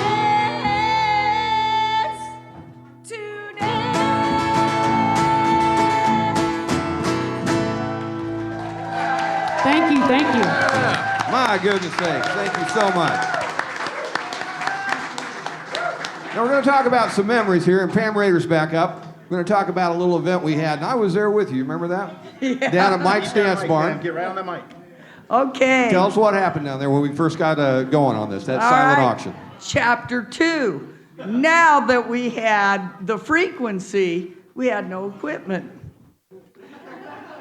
Speaker 10: today. Thank you, thank you.
Speaker 8: My goodness sakes, thank you so much. Now we're going to talk about some memories here, and Pam Rader's back up. We're going to talk about a little event we had, and I was there with you. Remember that?
Speaker 3: Yeah.
Speaker 8: Down at Mike's Dance Barn.
Speaker 9: Get right on the mic.
Speaker 3: Okay.
Speaker 8: Tell us what happened down there when we first got going on this, that
Speaker 3: All
Speaker 8: silent
Speaker 3: right.
Speaker 8: auction.
Speaker 3: Chapter 2. Now that we had the frequency, we had no equipment.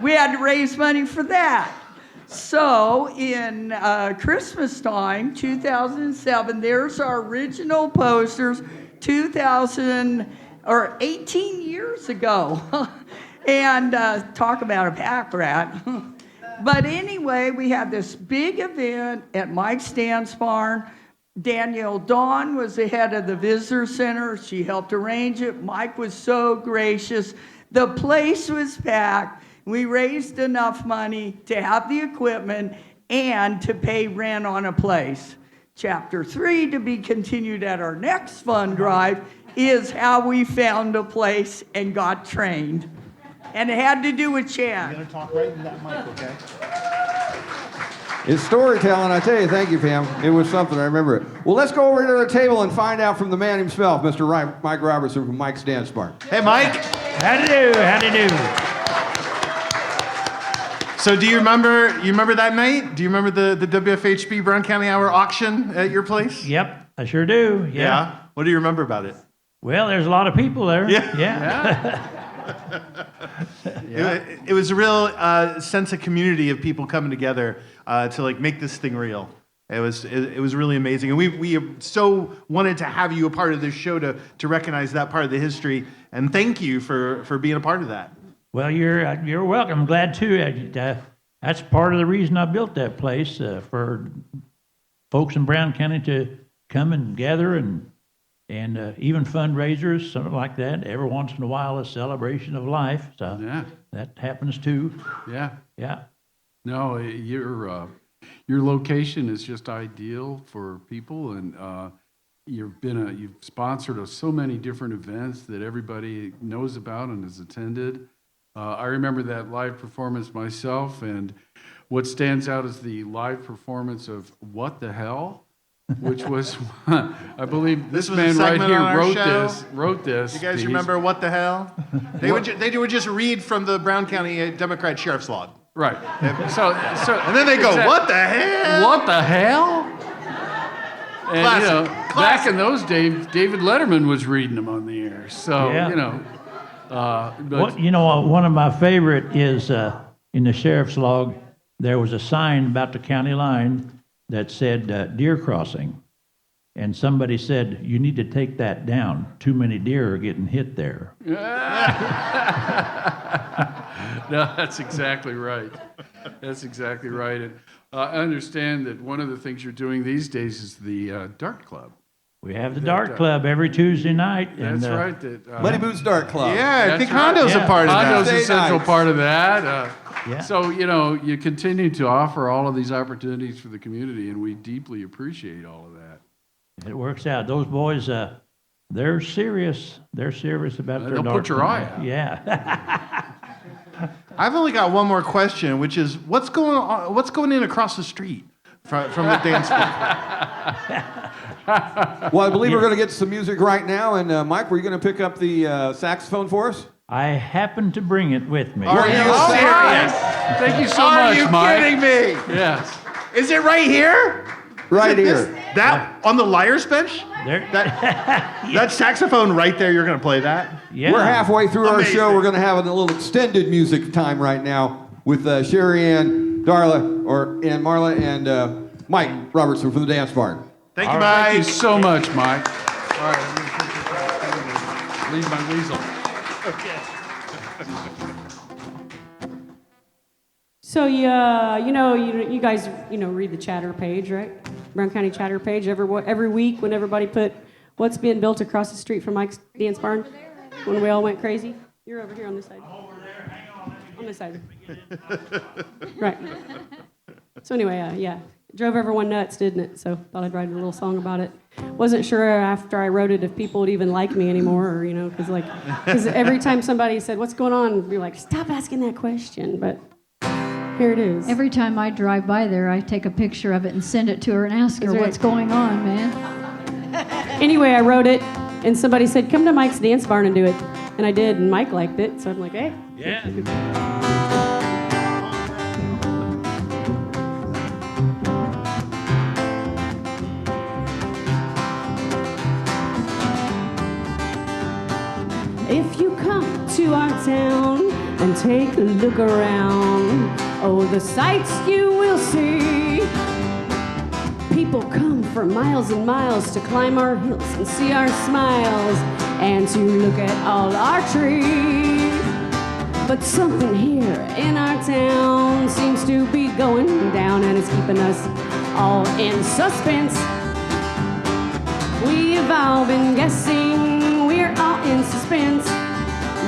Speaker 3: We had to raise money for that. So in Christmas time, 2007, there's our original posters, 18 years ago. And talk about a pack rat. But anyway, we had this big event at Mike's Dance Barn. Danielle Dawn was the head of the visitor center. She helped arrange it. Mike was so gracious. The place was packed. We raised enough money to have the equipment and to pay rent on a place. Chapter 3, to be continued at our next fund drive, is how we found a place and got trained. And it had to do with Chad.
Speaker 9: You're going to talk right in that mic, okay?
Speaker 8: It's storytelling, I tell you. Thank you, Pam. It was something, I remember it. Well, let's go over to the table and find out from the man himself, Mr. Mike Robertson from Mike's Dance Bar.
Speaker 9: Hey, Mike.
Speaker 20: Howdy do, howdy do.
Speaker 9: So do you remember that night? Do you remember the WFHB Brown County Hour auction at your place?
Speaker 20: Yep, I sure do. Yeah.
Speaker 9: What do you remember about it?
Speaker 20: Well, there's a lot of people there.
Speaker 9: Yeah. It was a real sense of community of people coming together to like make this thing real. It was really amazing, and we so wanted to have you a part of this show to recognize that part of the history, and thank you for being a part of that.
Speaker 20: Well, you're welcome. I'm glad too. That's part of the reason I built that place for folks in Brown County to come and gather and even fundraisers, something like that. Every once in a while, a celebration of life. So
Speaker 7: Yeah.
Speaker 20: that happens too.
Speaker 7: Yeah.
Speaker 20: Yeah.
Speaker 7: No, your location is just ideal for people, and you've sponsored so many different events that everybody knows about and has attended. I remember that live performance myself, and what stands out is the live performance of "What the Hell," which was, I believe, this
Speaker 9: was a
Speaker 7: man right
Speaker 9: segment
Speaker 7: here
Speaker 9: on our
Speaker 7: wrote this.
Speaker 9: You guys
Speaker 7: piece.
Speaker 9: remember What the Hell? They would just read from the Brown County Democrat Sheriff's Log.
Speaker 7: Right. So
Speaker 9: And then they go, "What the hell?
Speaker 7: What the hell?" And
Speaker 9: Classic.
Speaker 7: back in those days, David Letterman was reading them on the air. So
Speaker 20: Yeah.
Speaker 7: but
Speaker 20: One of my favorite is in the sheriff's log, there was a sign about the county line that said deer crossing. And somebody said, "You need to take that down. Too many deer are getting hit there."
Speaker 7: No, that's exactly right. That's exactly right. And I understand that one of the things you're doing these days is the Dart Club.
Speaker 20: We have the Dart Club every Tuesday night.
Speaker 7: That's
Speaker 20: and,
Speaker 7: right. That,
Speaker 8: Muddy Boots Dart Club.
Speaker 9: Yeah, I think
Speaker 7: right.
Speaker 9: Hondo's a part of that.
Speaker 7: Hondo's a
Speaker 8: Thursday
Speaker 7: central
Speaker 8: nights.
Speaker 7: part of that.
Speaker 20: Yeah.
Speaker 7: So, you continue to offer all of these opportunities for the community, and we deeply appreciate all of that.
Speaker 20: It works out. Those boys, they're serious. They're serious about their
Speaker 7: They'll
Speaker 20: Dart
Speaker 7: put your
Speaker 20: Club.
Speaker 7: eye out.
Speaker 20: Yeah.
Speaker 9: I've only got one more question, which is what's going in across the street from the dance floor?
Speaker 8: Well, I believe we're going to get some music right now. And Mike, were you going to pick up the saxophone for us?
Speaker 20: I happen to bring it with me.
Speaker 9: Are you serious?
Speaker 7: Thank you so
Speaker 9: Are
Speaker 7: much,
Speaker 9: you
Speaker 7: Mike.
Speaker 9: kidding me?
Speaker 7: Yes.
Speaker 9: Is it right here?
Speaker 8: Right
Speaker 9: Is it
Speaker 8: here.
Speaker 9: That on the liar's bench?
Speaker 20: There.
Speaker 9: That saxophone right there. You're going to play that?
Speaker 20: Yeah.
Speaker 8: We're halfway through our
Speaker 9: Amazing.
Speaker 8: show. We're going to have a little extended music time right now with Sherry Ann, Marla, and Mike Robertson from the Dance Barn.
Speaker 9: Thank you,
Speaker 7: All
Speaker 9: Mike.
Speaker 7: right, thank you so much, Mike. All right, I'm gonna take this leave my weasel.
Speaker 10: So you guys read the chatter page, right? Brown County chatter page every week when everybody put what's being built across the street from Mike's Dance Barn when we all went crazy. You're over here on this side. Over there, hang on this side. Right. So anyway, yeah, it drove everyone nuts, didn't it? So thought I'd write a little song about it. Wasn't sure after I wrote it if people would even like me anymore, or because every time somebody said what's going on, we'd be like, stop asking that question, but. Here it is.
Speaker 21: Every time I drive by there, I take a picture of it and send it to her and ask her what's going on, man.
Speaker 10: Anyway, I wrote it, and somebody said, come to Mike's Dance Barn and do it. And I did, and Mike liked it, so I'm like, hey.
Speaker 20: Yeah.
Speaker 10: If you come to our town and take a look around, oh, the sights you will see. People come for miles and miles to climb our hills and see our smiles and to look at all our trees. But something here in our town seems to be going down, and it's keeping us all in suspense. We've all been guessing, we're all in suspense.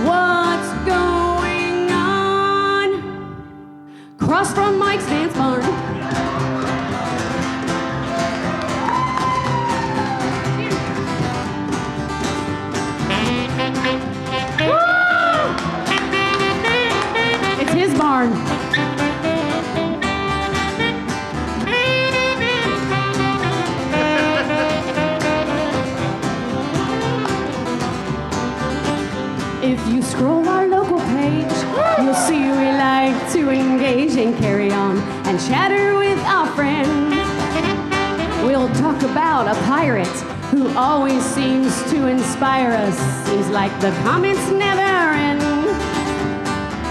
Speaker 10: What's going on? Across from Mike's Dance Barn. It's his barn. If you scroll our local page, you'll see we like to engage and carry on and chatter with our friends. We'll talk about a pirate who always seems to inspire us. Seems like the comments never end.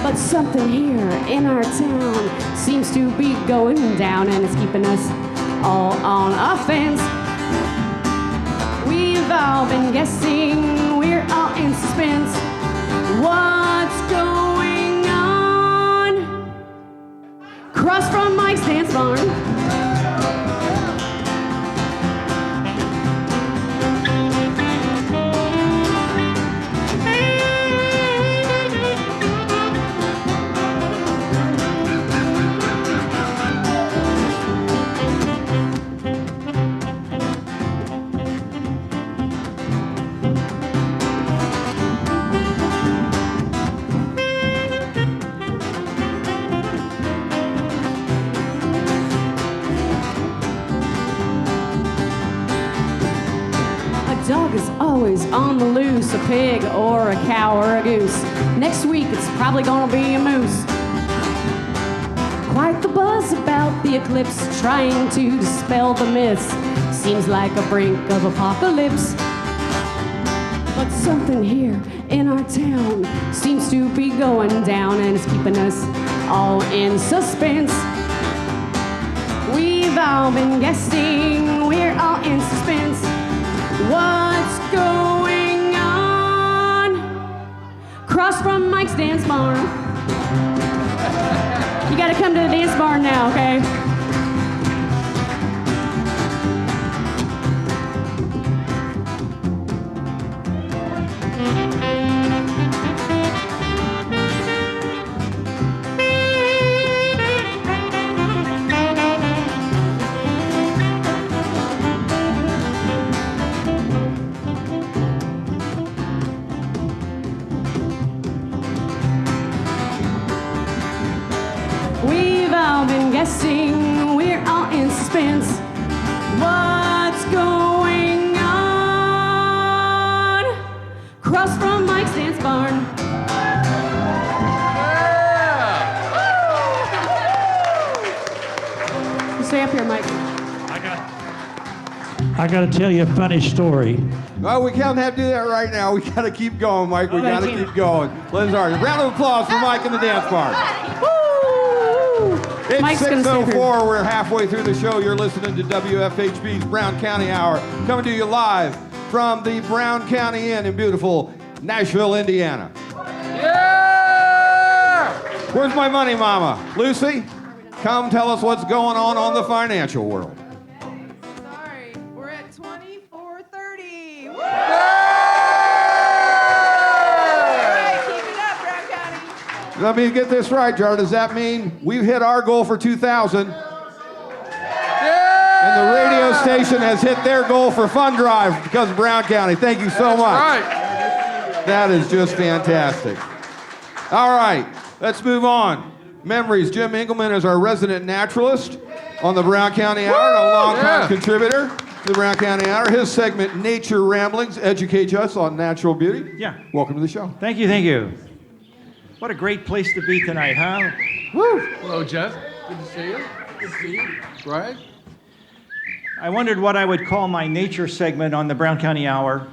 Speaker 10: But something here in our town seems to be going down, and it's keeping us all on offense. We've all been guessing, we're all in suspense. What's going on? Across from Mike's Dance Barn. Dog is always on the loose, a pig or a cow or a goose. Next week it's probably gonna be a moose. Quite the buzz about the eclipse, trying to dispel the myths. Seems like a brink of apocalypse. But something here in our town seems to be going down, and it's keeping us all in suspense. We've all been guessing, we're all in suspense. What's going on? Across from Mike's Dance Barn. You gotta come to the dance barn now, okay? Guessing, we're all in suspense. What's going on? Across from Mike's Dance Barn. You stay up here, Mike.
Speaker 20: I got to tell you a funny story.
Speaker 8: Well, we can't have to do that right now. We got to keep going, Mike. We got to keep going. Liz Hart, a round of applause for Mike in the Dance Barn. It's
Speaker 10: Mike's
Speaker 8: 6:04. We're halfway through the show. You're listening to WFHB's Brown County Hour, coming to you live from the Brown County Inn in beautiful Nashville, Indiana. Yeah! Where's my money, Mama? Lucy, come tell us what's going on the financial world.
Speaker 16: Sorry, we're at 2430. Woo!
Speaker 8: Let me get this right, Jar. Does that mean we've hit our goal for 2,000? And the radio station has hit their goal for fund drive because of Brown County. Thank you so much.
Speaker 1: Right.
Speaker 8: That is just fantastic. All right, let's move on. Memories. Jim Engelman is our resident naturalist on the Brown County Hour and a long-time contributor to the Brown County Hour. His segment, Nature Ramblings, educates us on natural beauty.
Speaker 2: Yeah.
Speaker 8: Welcome to the show.
Speaker 2: Thank you, thank you. What a great place to be tonight, huh?
Speaker 1: Woo! Hello, Jeff. Good to see you. Good to see you. Right?
Speaker 2: I wondered what I would call my nature segment on the Brown County Hour,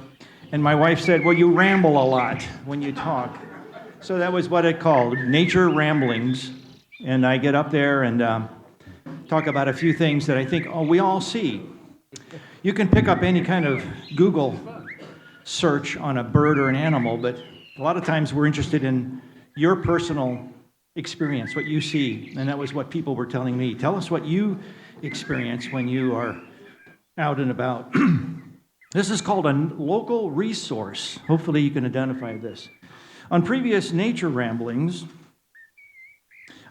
Speaker 2: and my wife said, well, you ramble a lot when you talk. So that was what it called, Nature Ramblings. And I get up there and talk about a few things that I think we all see. You can pick up any kind of Google search on a bird or an animal, but a lot of times we're interested in your personal experience, what you see, and that was what people were telling me. Tell us what you experience when you are out and about. This is called a local resource. Hopefully you can identify this. On previous nature ramblings,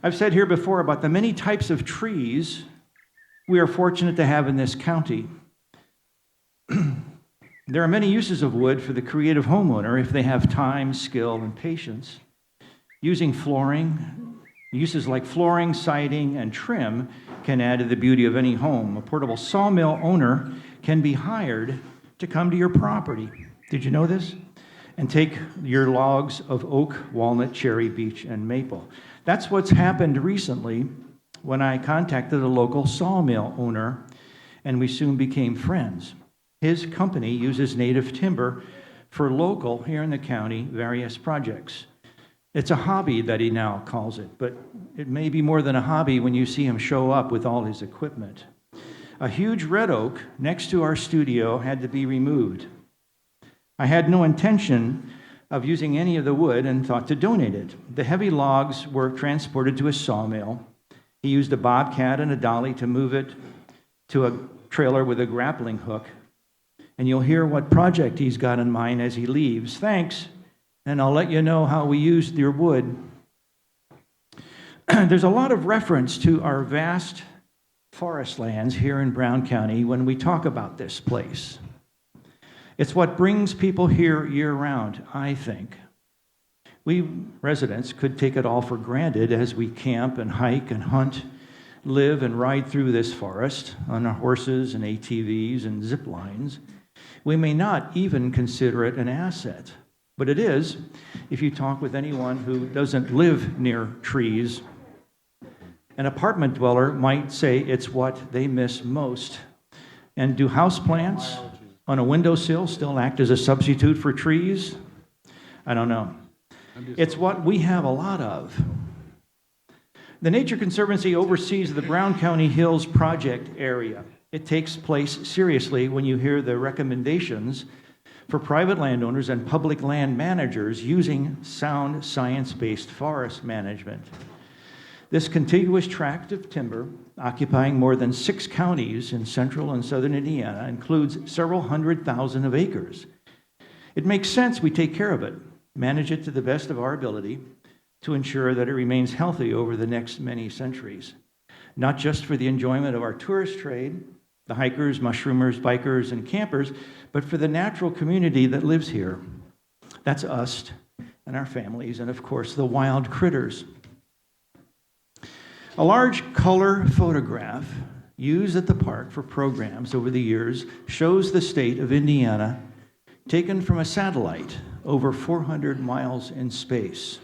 Speaker 2: I've said here before about the many types of trees we are fortunate to have in this county. There are many uses of wood for the creative homeowner if they have time, skill, and patience. Using flooring, uses like flooring, siding, and trim can add to the beauty of any home. A portable sawmill owner can be hired to come to your property. Did you know this? and take your logs of oak, walnut, cherry, beech, and maple. That's what's happened recently when I contacted a local sawmill owner, and we soon became friends. His company uses native timber for local, here in the county, various projects. It's a hobby that he now calls it, but it may be more than a hobby when you see him show up with all his equipment. A huge red oak next to our studio had to be removed. I had no intention of using any of the wood and thought to donate it. The heavy logs were transported to a sawmill. He used a bobcat and a dolly to move it to a trailer with a grappling hook. And you'll hear what project he's got in mind as he leaves. Thanks, and I'll let you know how we used your wood. There's a lot of reference to our vast forest lands here in Brown County when we talk about this place. It's what brings people here year-round, I think. We residents could take it all for granted as we camp and hike and hunt, live and ride through this forest on our horses and ATVs and zip lines. We may not even consider it an asset, but it is if you talk with anyone who doesn't live near trees. An apartment dweller might say it's what they miss most. And do houseplants on a windowsill still act as a substitute for trees? I don't know. It's what we have a lot of. The Nature Conservancy oversees the Brown County Hills Project area. It takes place seriously when you hear the recommendations for private landowners and public land managers using sound science-based forest management. This contiguous tract of timber, occupying more than 6 counties in central and southern Indiana, includes several 100,000 of acres. It makes sense we take care of it, manage it to the best of our ability to ensure that it remains healthy over the next many centuries, not just for the enjoyment of our tourist trade, the hikers, mushroomers, bikers, and campers, but for the natural community that lives here. That's us and our families, and of course, the wild critters. A large color photograph used at the park for programs over the years shows the state of Indiana taken from a satellite over 400 miles in space.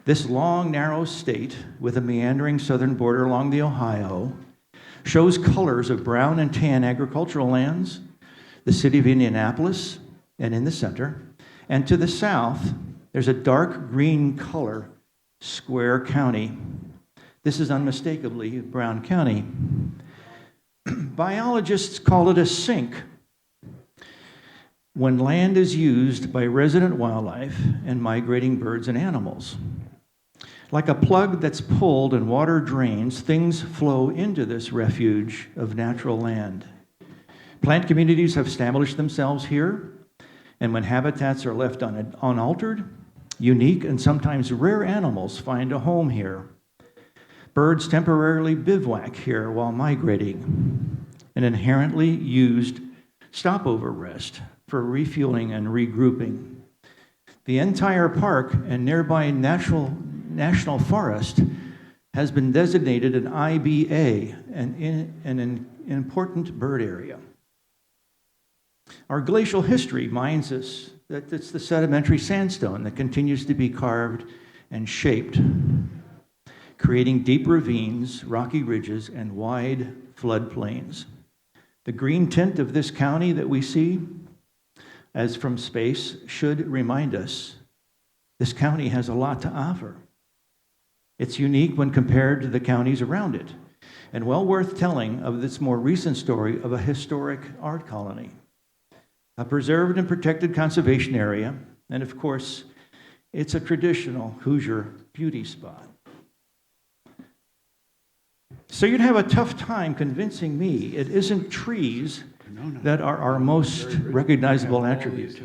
Speaker 2: This long, narrow state with a meandering southern border along the Ohio shows colors of brown and tan agricultural lands, the city of Indianapolis, and in the center. And to the south, there's a dark green color, Square County. This is unmistakably Brown County. Biologists call it a sink when land is used by resident wildlife and migrating birds and animals. Like a plug that's pulled and water drains, things flow into this refuge of natural land. Plant communities have established themselves here, and when habitats are left unaltered, unique and sometimes rare animals find a home here. Birds temporarily bivouac here while migrating, an inherently used stopover rest for refueling and regrouping. The entire park and nearby national forest has been designated an IBA, an important bird area. Our glacial history reminds us that it's the sedimentary sandstone that continues to be carved and shaped, creating deep ravines, rocky ridges, and wide floodplains. The green tint of this county that we see as from space should remind us this county has a lot to offer. It's unique when compared to the counties around it, and well worth telling of this more recent story of a historic art colony, a preserved and protected conservation area, and of course, it's a traditional Hoosier beauty spot. So you'd have a tough time convincing me it isn't trees that are our most recognizable attribute.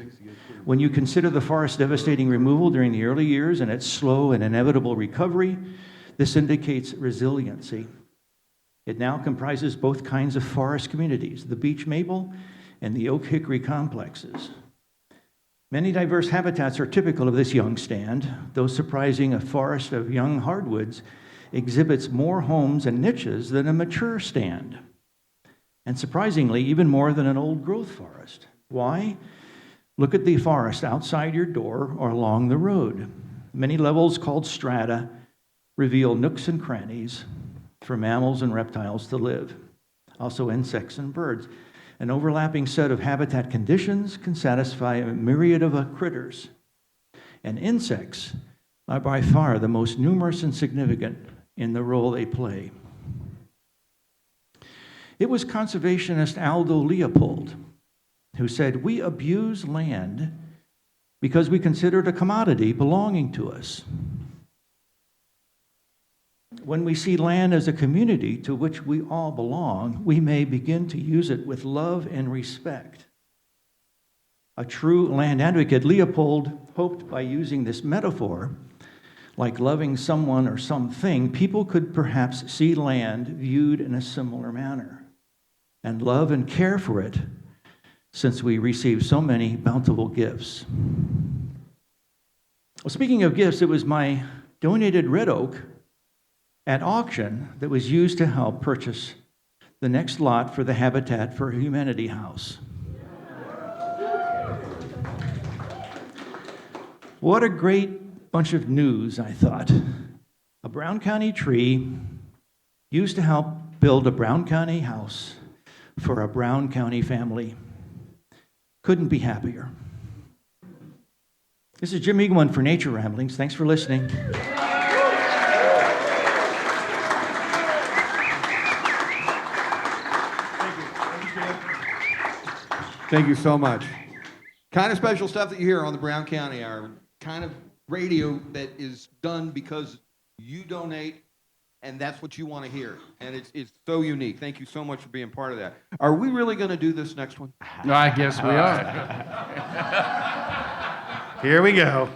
Speaker 2: When you consider the forest's devastating removal during the early years and its slow and inevitable recovery, this indicates resiliency. It now comprises both kinds of forest communities, the beech maple and the oak hickory complexes. Many diverse habitats are typical of this young stand, though surprising, a forest of young hardwoods exhibits more homes and niches than a mature stand, and surprisingly, even more than an old growth forest. Why? Look at the forest outside your door or along the road. Many levels called strata reveal nooks and crannies for mammals and reptiles to live. Also insects and birds. An overlapping set of habitat conditions can satisfy a myriad of critters. And insects are by far the most numerous and significant in the role they play. It was conservationist Aldo Leopold who said, "We abuse land because we consider it a commodity belonging to us. When we see land as a community to which we all belong, we may begin to use it with love and respect." A true land advocate, Leopold hoped by using this metaphor, like loving someone or something, people could perhaps see land viewed in a similar manner and love and care for it, since we receive so many bountiful gifts. Well, speaking of gifts, it was my donated red oak at auction that was used to help purchase the next lot for the Habitat for Humanity house. What a great bunch of news, I thought. A Brown County tree used to help build a Brown County house for a Brown County family. Couldn't be happier. This is Jim Eagleman for Nature Ramblings. Thanks for listening.
Speaker 8: Thank you so much. Kind of special stuff that you hear on the Brown County Hour. Kind of radio that is done because you donate, and that's what you want to hear. And it's so unique. Thank you so much for being part of that. Are we really going to do this next one?
Speaker 7: I guess we are.
Speaker 9: Here we go.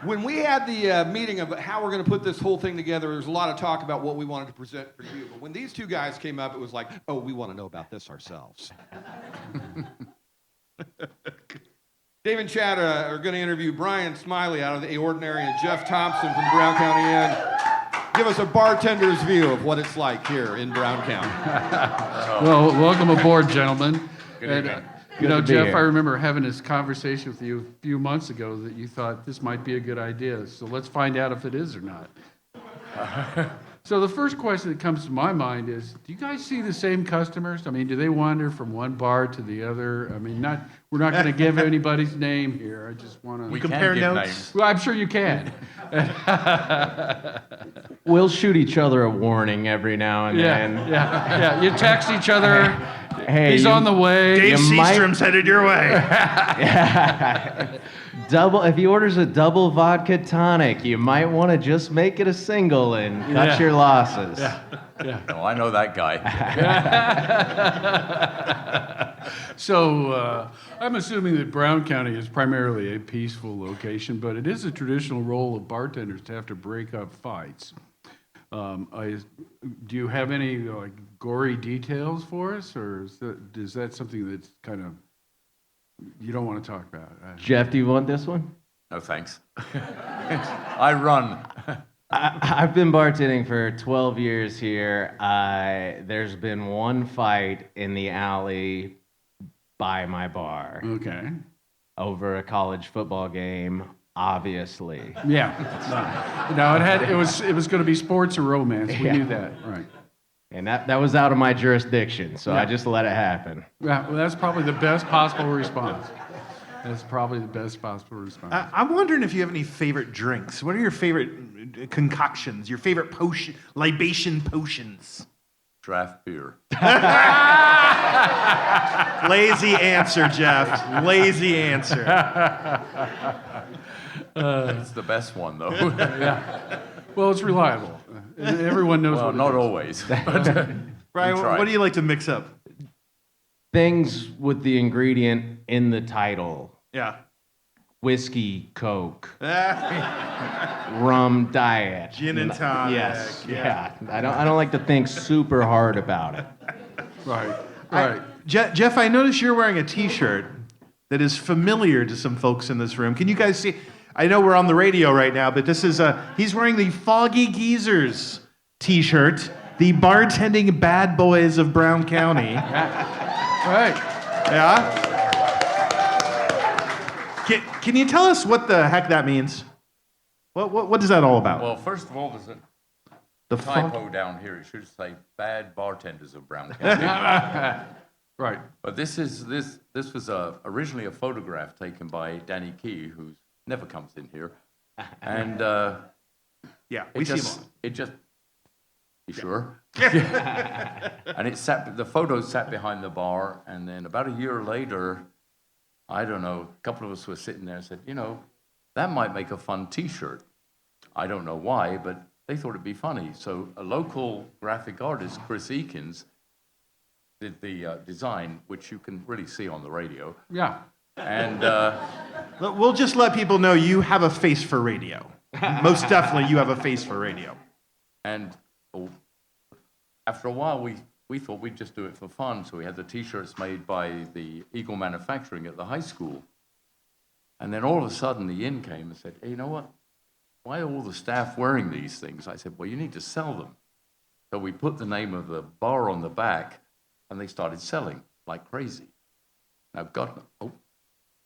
Speaker 8: When we had the meeting of how we're going to put this whole thing together, there was a lot of talk about what we wanted to present for you. But when these two guys came up, it was like, oh, we want to know about this ourselves. Dave and Chad are going to interview Brian Smiley out of The Ordinary and Jeff Thompson from Brown County Inn. Give us a bartender's view of what it's like here in Brown County.
Speaker 7: Well, welcome aboard, gentlemen.
Speaker 8: Good
Speaker 7: And,
Speaker 8: evening.
Speaker 7: you know,
Speaker 8: Good to be
Speaker 7: Jeff,
Speaker 8: here.
Speaker 7: I remember having this conversation with you a few months ago that you thought this might be a good idea. So let's find out if it is or not. So the first question that comes to my mind is, do you guys see the same customers? I mean, do they wander from one bar to the other? I mean, we're not going to give anybody's name here. I just want to
Speaker 4: We compare can give notes. Names.
Speaker 7: Well, I'm sure you can.
Speaker 4: We'll shoot each other a warning every now and then.
Speaker 7: Yeah. You text each other.
Speaker 4: Hey,
Speaker 7: He's on the way.
Speaker 9: Dave Seastrom's headed your way.
Speaker 4: If he orders a double vodka tonic, you might want to just make it a single and cut your losses.
Speaker 7: Yeah.
Speaker 22: Oh, I know that guy.
Speaker 7: So I'm assuming that Brown County is primarily a peaceful location, but it is a traditional role of bartenders to have to break up fights. Do you have any gory details for us, or is that something that's kind of you don't want to talk about?
Speaker 4: Jeff, do you want this one?
Speaker 22: No, thanks. I run.
Speaker 4: I've been bartending for 12 years here. There's been one fight in the alley by my bar.
Speaker 7: Okay.
Speaker 4: Over a college football game, obviously.
Speaker 7: Yeah. No, it was going to be sports or romance. We knew that, right?
Speaker 4: And that was out of my jurisdiction, so I just let it happen.
Speaker 7: Yeah, well, that's probably the best possible response.
Speaker 9: I'm wondering if you have any favorite drinks. What are your favorite concoctions? Your favorite libation potions?
Speaker 22: Draft beer.
Speaker 9: Lazy answer, Jeff. Lazy answer.
Speaker 22: It's the best one, though.
Speaker 7: Yeah. Well, it's reliable. Everyone knows what it
Speaker 22: not
Speaker 7: is.
Speaker 22: always.
Speaker 9: Brian, what do you like to mix up?
Speaker 4: Things with the ingredient in the title.
Speaker 9: Yeah.
Speaker 4: Whiskey, Coke, rum, diet,
Speaker 9: gin and tonic.
Speaker 4: Yes, yeah. I don't like to think super hard about it.
Speaker 7: Right.
Speaker 9: Jeff, I noticed you're wearing a T-shirt that is familiar to some folks in this room. Can you guys see? I know we're on the radio right now, but this is he's wearing the Foggy Geezers T-shirt, the bartending bad boys of Brown County.
Speaker 7: Right.
Speaker 9: Yeah. Can you tell us what the heck that means? What is that all about?
Speaker 22: Well, first of all, there's a
Speaker 9: The
Speaker 22: typo down here. It should say bad bartenders of Brown County.
Speaker 7: Right.
Speaker 22: But this was originally a photograph taken by Danny Key, who never comes in here. And
Speaker 9: yeah, we see him all.
Speaker 22: It just, you sure? And the photo sat behind the bar, and then about a year later, I don't know, a couple of us were sitting there and said, that might make a fun T-shirt. I don't know why, but they thought it'd be funny. So a local graphic artist, Chris Eakins, did the design, which you can really see on the radio.
Speaker 7: Yeah.
Speaker 22: And
Speaker 9: we'll just let people know you have a face for radio. Most definitely, you have a face for radio.
Speaker 22: And after a while, we thought we'd just do it for fun. So we had the T-shirts made by the Eagle Manufacturing at the high school. And then all of a sudden, the inn came and said, hey, you know what? Why are all the staff wearing these things? I said, well, you need to sell them. So we put the name of the bar on the back, and they started selling like crazy. Now,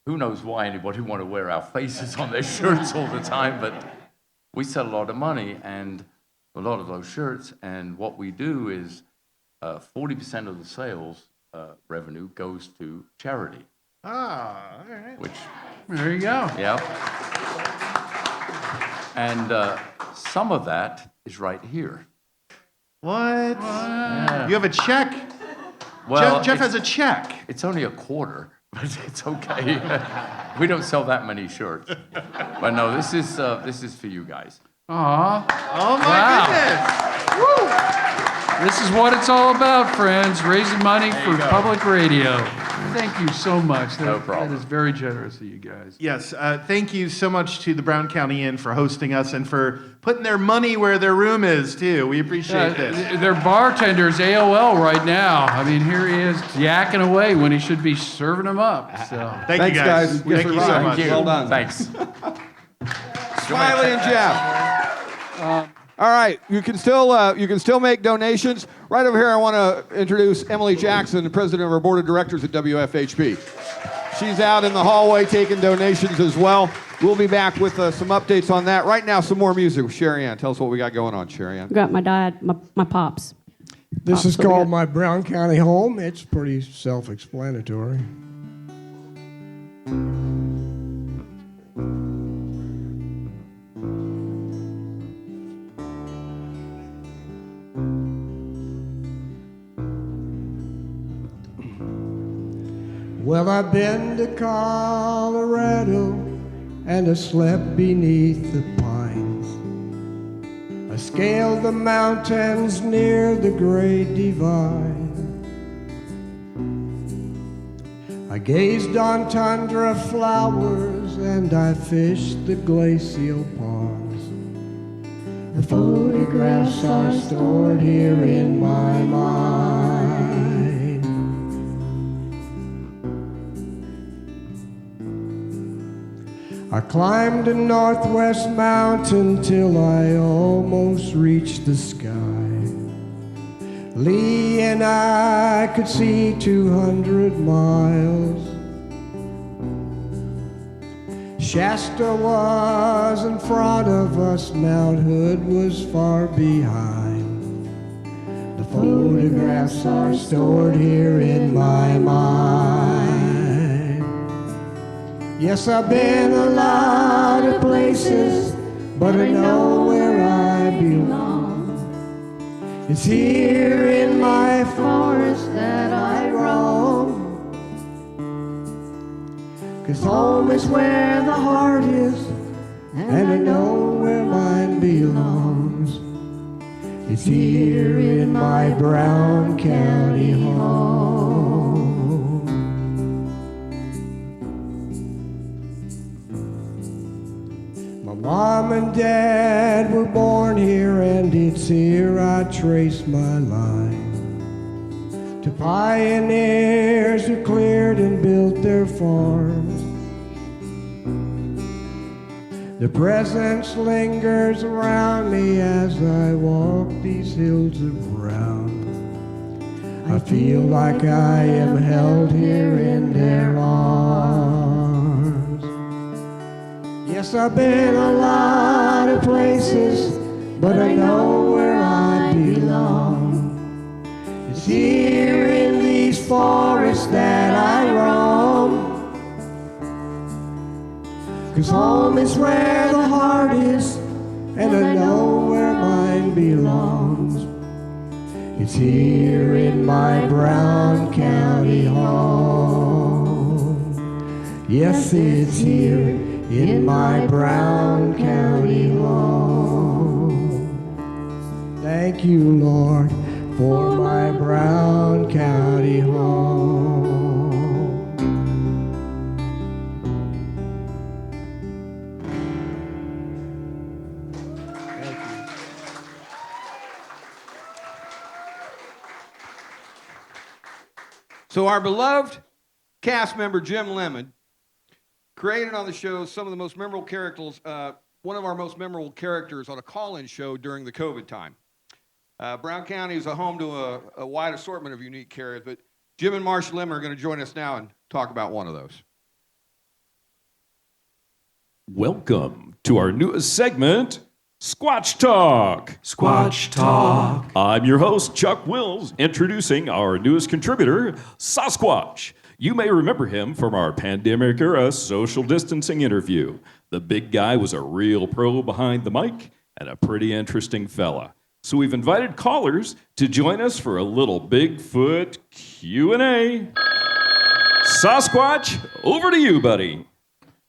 Speaker 22: who knows why anybody would want to wear our faces on their shirts all the time, but we sell a lot of money and a lot of those shirts, and what we do is 40% of the sales revenue goes to charity.
Speaker 9: Ah, all right.
Speaker 22: Which,
Speaker 7: there you go.
Speaker 22: Yeah. And some of that is right here.
Speaker 9: What?
Speaker 22: Yeah.
Speaker 9: You have a check?
Speaker 22: Well,
Speaker 9: Jeff has a check.
Speaker 22: It's only a quarter, but it's okay. We don't sell that many shirts. But no, this is for you guys.
Speaker 7: Aw.
Speaker 9: Oh my goodness.
Speaker 7: Woo. This is what it's all about, friends. Raising money for public radio. Thank you so much.
Speaker 22: No problem.
Speaker 7: That is very generous of you guys.
Speaker 9: Yes, thank you so much to the Brown County Inn for hosting us and for putting their money where their room is, too. We appreciate this.
Speaker 7: Their bartender's AOL right now. I mean, here he is yakking away when he should be serving them up. So
Speaker 9: Thank you, guys. Thank you so much.
Speaker 22: Well done. Thanks.
Speaker 8: Smiley and Jeff. All right, you can still make donations. Right over here, I want to introduce Emily Jackson, the president of our board of directors at WFHB. She's out in the hallway taking donations as well. We'll be back with some updates on that. Right now, some more music with Sherry Ann. Tell us what we got going on, Sherry Ann.
Speaker 21: Got my dad, my pops.
Speaker 14: This is called My Brown County Home. It's pretty self-explanatory. Well, I've been to Colorado and I slept beneath the pines. I scaled the mountains near the Great Divide. I gazed on tundra flowers and I fished the glacial ponds. The photographs are stored here in my mind. I climbed a northwest mountain till I almost reached the sky. Lee and I could see 200 miles. Shasta was in front of us, Mount Hood was far behind. The photographs are stored here in my mind. Yes, I've been a lot of places, but I know where I belong. It's here in my forest that I roam. 'Cause home is where the heart is, and I know where mine belongs. It's here in my Brown County home. Mom and Dad were born here, and it's here I trace my line to pioneers who cleared and built their farms. The presence lingers around me as I walk these hills of brown. I feel like I am held here in their arms. Yes, I've been a lot of places, but I know where I belong. It's here in these forests that I roam. 'Cause home is where the heart is, and I know where mine belongs. It's here in my Brown County home. Yes, it's here in my Brown County home. Thank you, Lord, for my Brown County home.
Speaker 8: So our beloved cast member Jim Lemon created on the show some of the most memorable characters, one of our most memorable characters on a call-in show during the COVID time. Brown County is a home to a wide assortment of unique characters, but Jim and Marcia Lemon are going to join us now and talk about one of those.
Speaker 6: Welcome to our newest segment, Squatch Talk.
Speaker 12: Squatch Talk.
Speaker 6: I'm your host, Chuck Wills, introducing our newest contributor, Sasquatch. You may remember him from our pandemic-era social distancing interview. The big guy was a real pro behind the mic and a pretty interesting fella. So we've invited callers to join us for a little Bigfoot Q&A. Sasquatch, over to you, buddy.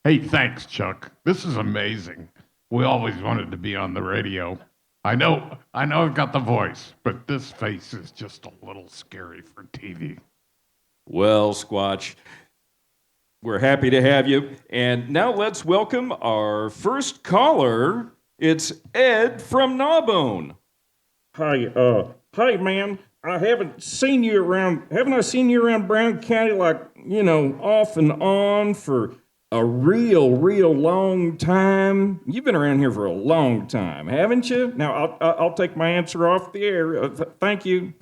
Speaker 23: Hey, thanks, Chuck. This is amazing. We always wanted to be on the radio. I know I've got the voice, but this face is just a little scary for TV.
Speaker 6: Well, Squatch, we're happy to have you. And now let's welcome our first caller. It's Ed from Gnawbone.
Speaker 24: Hey, man, haven't I seen you around Brown County, like, off and on for a real long time? You've been around here for a long time, haven't you? Now, I'll take my answer off the air. Thank you.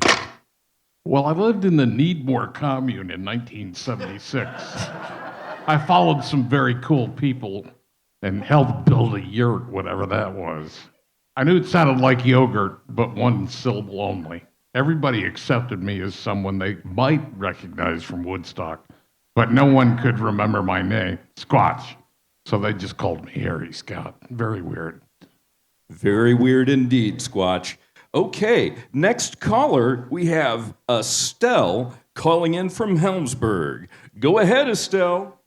Speaker 23: Well, I lived in the Needmore commune in 1976. I followed some very cool people and helped build a yurt, whatever that was. I knew it sounded like yogurt, but one syllable only. Everybody accepted me as someone they might recognize from Woodstock, but no one could remember my name, Squatch. So they just called me Harry Scout. Very weird.
Speaker 6: Very weird indeed, Squatch. Okay, next caller, we have Estelle calling in from Helmsburg. Go ahead, Estelle.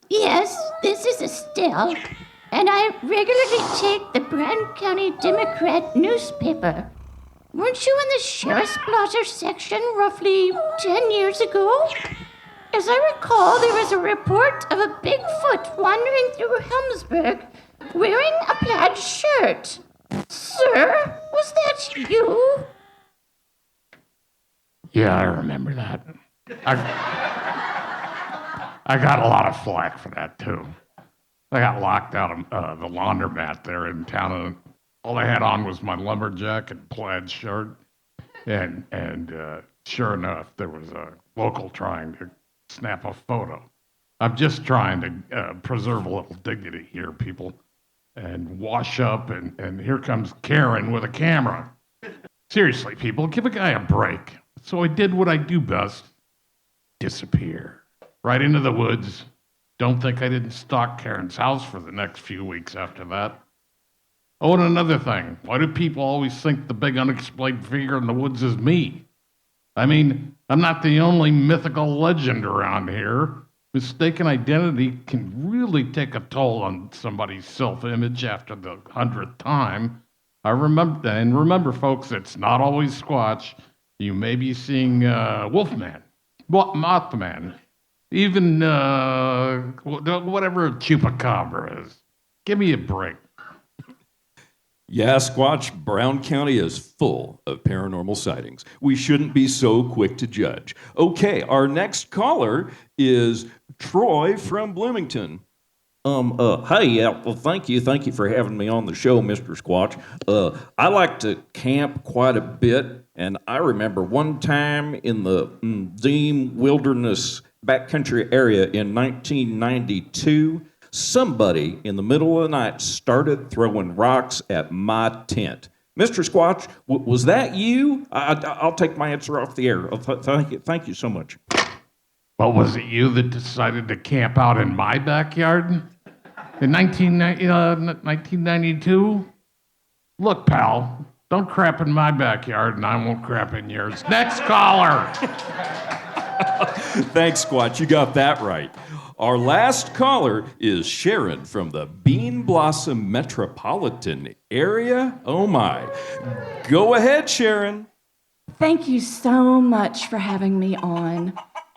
Speaker 25: Yes, this is Estelle, and I regularly take the Brown County Democrat newspaper. Weren't you in the Sheriff's Blotter section roughly 10 years ago? As I recall, there was a report of a Bigfoot wandering through Helmsburg wearing a plaid shirt. Sir, was that you?
Speaker 23: Yeah, I remember that. I got a lot of flack for that, too. I got locked out of the laundromat there in town, and all I had on was my lumberjack and plaid shirt. And sure enough, there was a local trying to snap a photo. I'm just trying to preserve a little dignity here, people, and wash up, and here comes Karen with a camera. Seriously, people, give a guy a break. So I did what I do best, disappear. Right into the woods. Don't think I didn't stalk Karen's house for the next few weeks after that. Oh, and another thing. Why do people always think the big unexplained figure in the woods is me? I mean, I'm not the only mythical legend around here. Mistaken identity can really take a toll on somebody's self-image after the 100th time. Remember, folks, it's not always Squatch. You may be seeing Wolfman, Mothman, even whatever Chupacabra is. Give me a break.
Speaker 6: Yeah, Squatch, Brown County is full of paranormal sightings. We shouldn't be so quick to judge. Okay, our next caller is Troy from Bloomington.
Speaker 26: Well, thank you for having me on the show, Mr. Squatch. I like to camp quite a bit, and I remember one time in the Dean Wilderness backcountry area in 1992, somebody in the middle of the night started throwing rocks at my tent. Mr. Squatch, was that you? I'll take my answer off the air. Thank you so much.
Speaker 23: Well, was it you that decided to camp out in my backyard in 1992? Look, pal, don't crap in my backyard and I won't crap in yours. Next caller.
Speaker 6: Thanks, Squatch. You got that right. Our last caller is Sharon from the Bean Blossom metropolitan area. Oh my. Go ahead, Sharon.
Speaker 5: Thank you so much for having me on.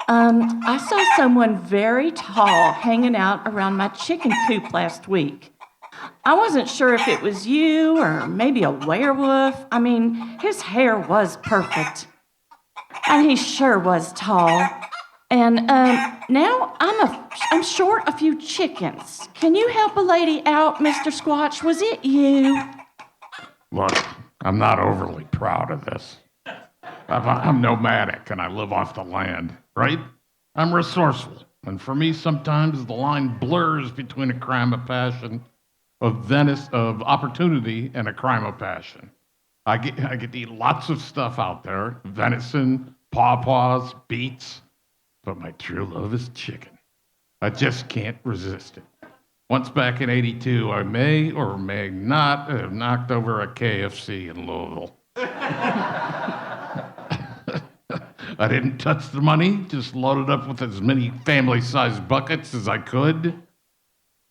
Speaker 5: I saw someone very tall hanging out around my chicken coop last week. I wasn't sure if it was you or maybe a werewolf. I mean, his hair was perfect. And he sure was tall. And now I'm short a few chickens. Can you help a lady out, Mr. Squatch? Was it you?
Speaker 23: Look, I'm not overly proud of this. I'm nomadic and I live off the land, right? I'm resourceful. And for me, sometimes the line blurs between a crime of passion, of opportunity, and a crime of passion. I get to eat lots of stuff out there, venison, pawpaws, beets, but my true love is chicken. I just can't resist it. Once back in '82, I may or may not have knocked over a KFC in Louisville. I didn't touch the money, just loaded up with as many family-sized buckets as I could.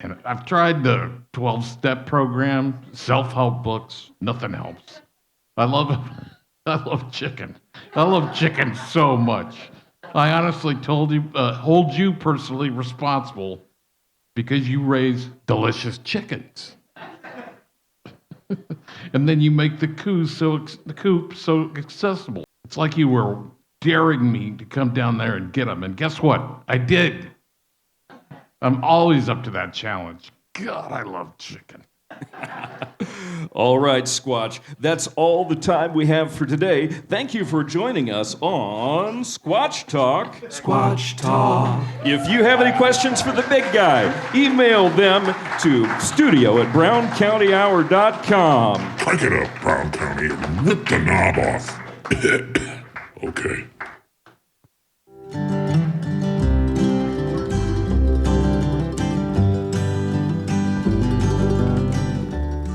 Speaker 23: And I've tried the 12-step program, self-help books, nothing helps. I love chicken. I love chicken so much. I honestly hold you personally responsible because you raise delicious chickens. And then you make the coop so accessible. It's like you were daring me to come down there and get them. And guess what? I did. I'm always up to that challenge. God, I love chicken.
Speaker 6: All right, Squatch. That's all the time we have for today. Thank you for joining us on Squatch Talk.
Speaker 12: Squatch Talk.
Speaker 6: If you have any questions for the big guy, email them to studio@browncountyhour.com.
Speaker 11: Crank it up, Brown County, and rip the knob off. Okay.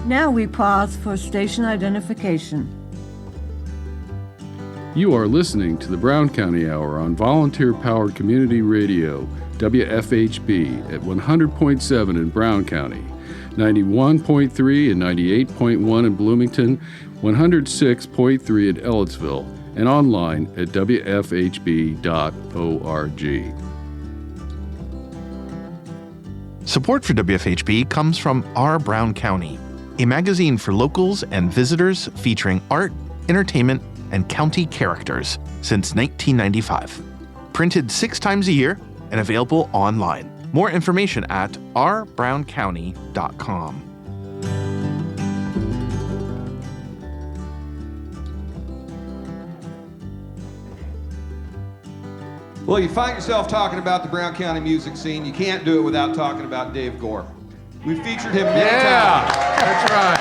Speaker 13: Now we pause for station identification.
Speaker 1: You are listening to the Brown County Hour on volunteer-powered community radio, WFHB, at 100.7 in Brown County, 91.3 and 98.1 in Bloomington, 106.3 at Ellettsville, and online at wfhb.org.
Speaker 9: Support for WFHB comes from Our Brown County, a magazine for locals and visitors featuring art, entertainment, and county characters since 1995. Printed 6 times a year and available online. More information at ourbrowncounty.com.
Speaker 8: Well, you find yourself talking about the Brown County music scene. You can't do it without talking about Dave Gore. We featured him many times.
Speaker 7: That's right.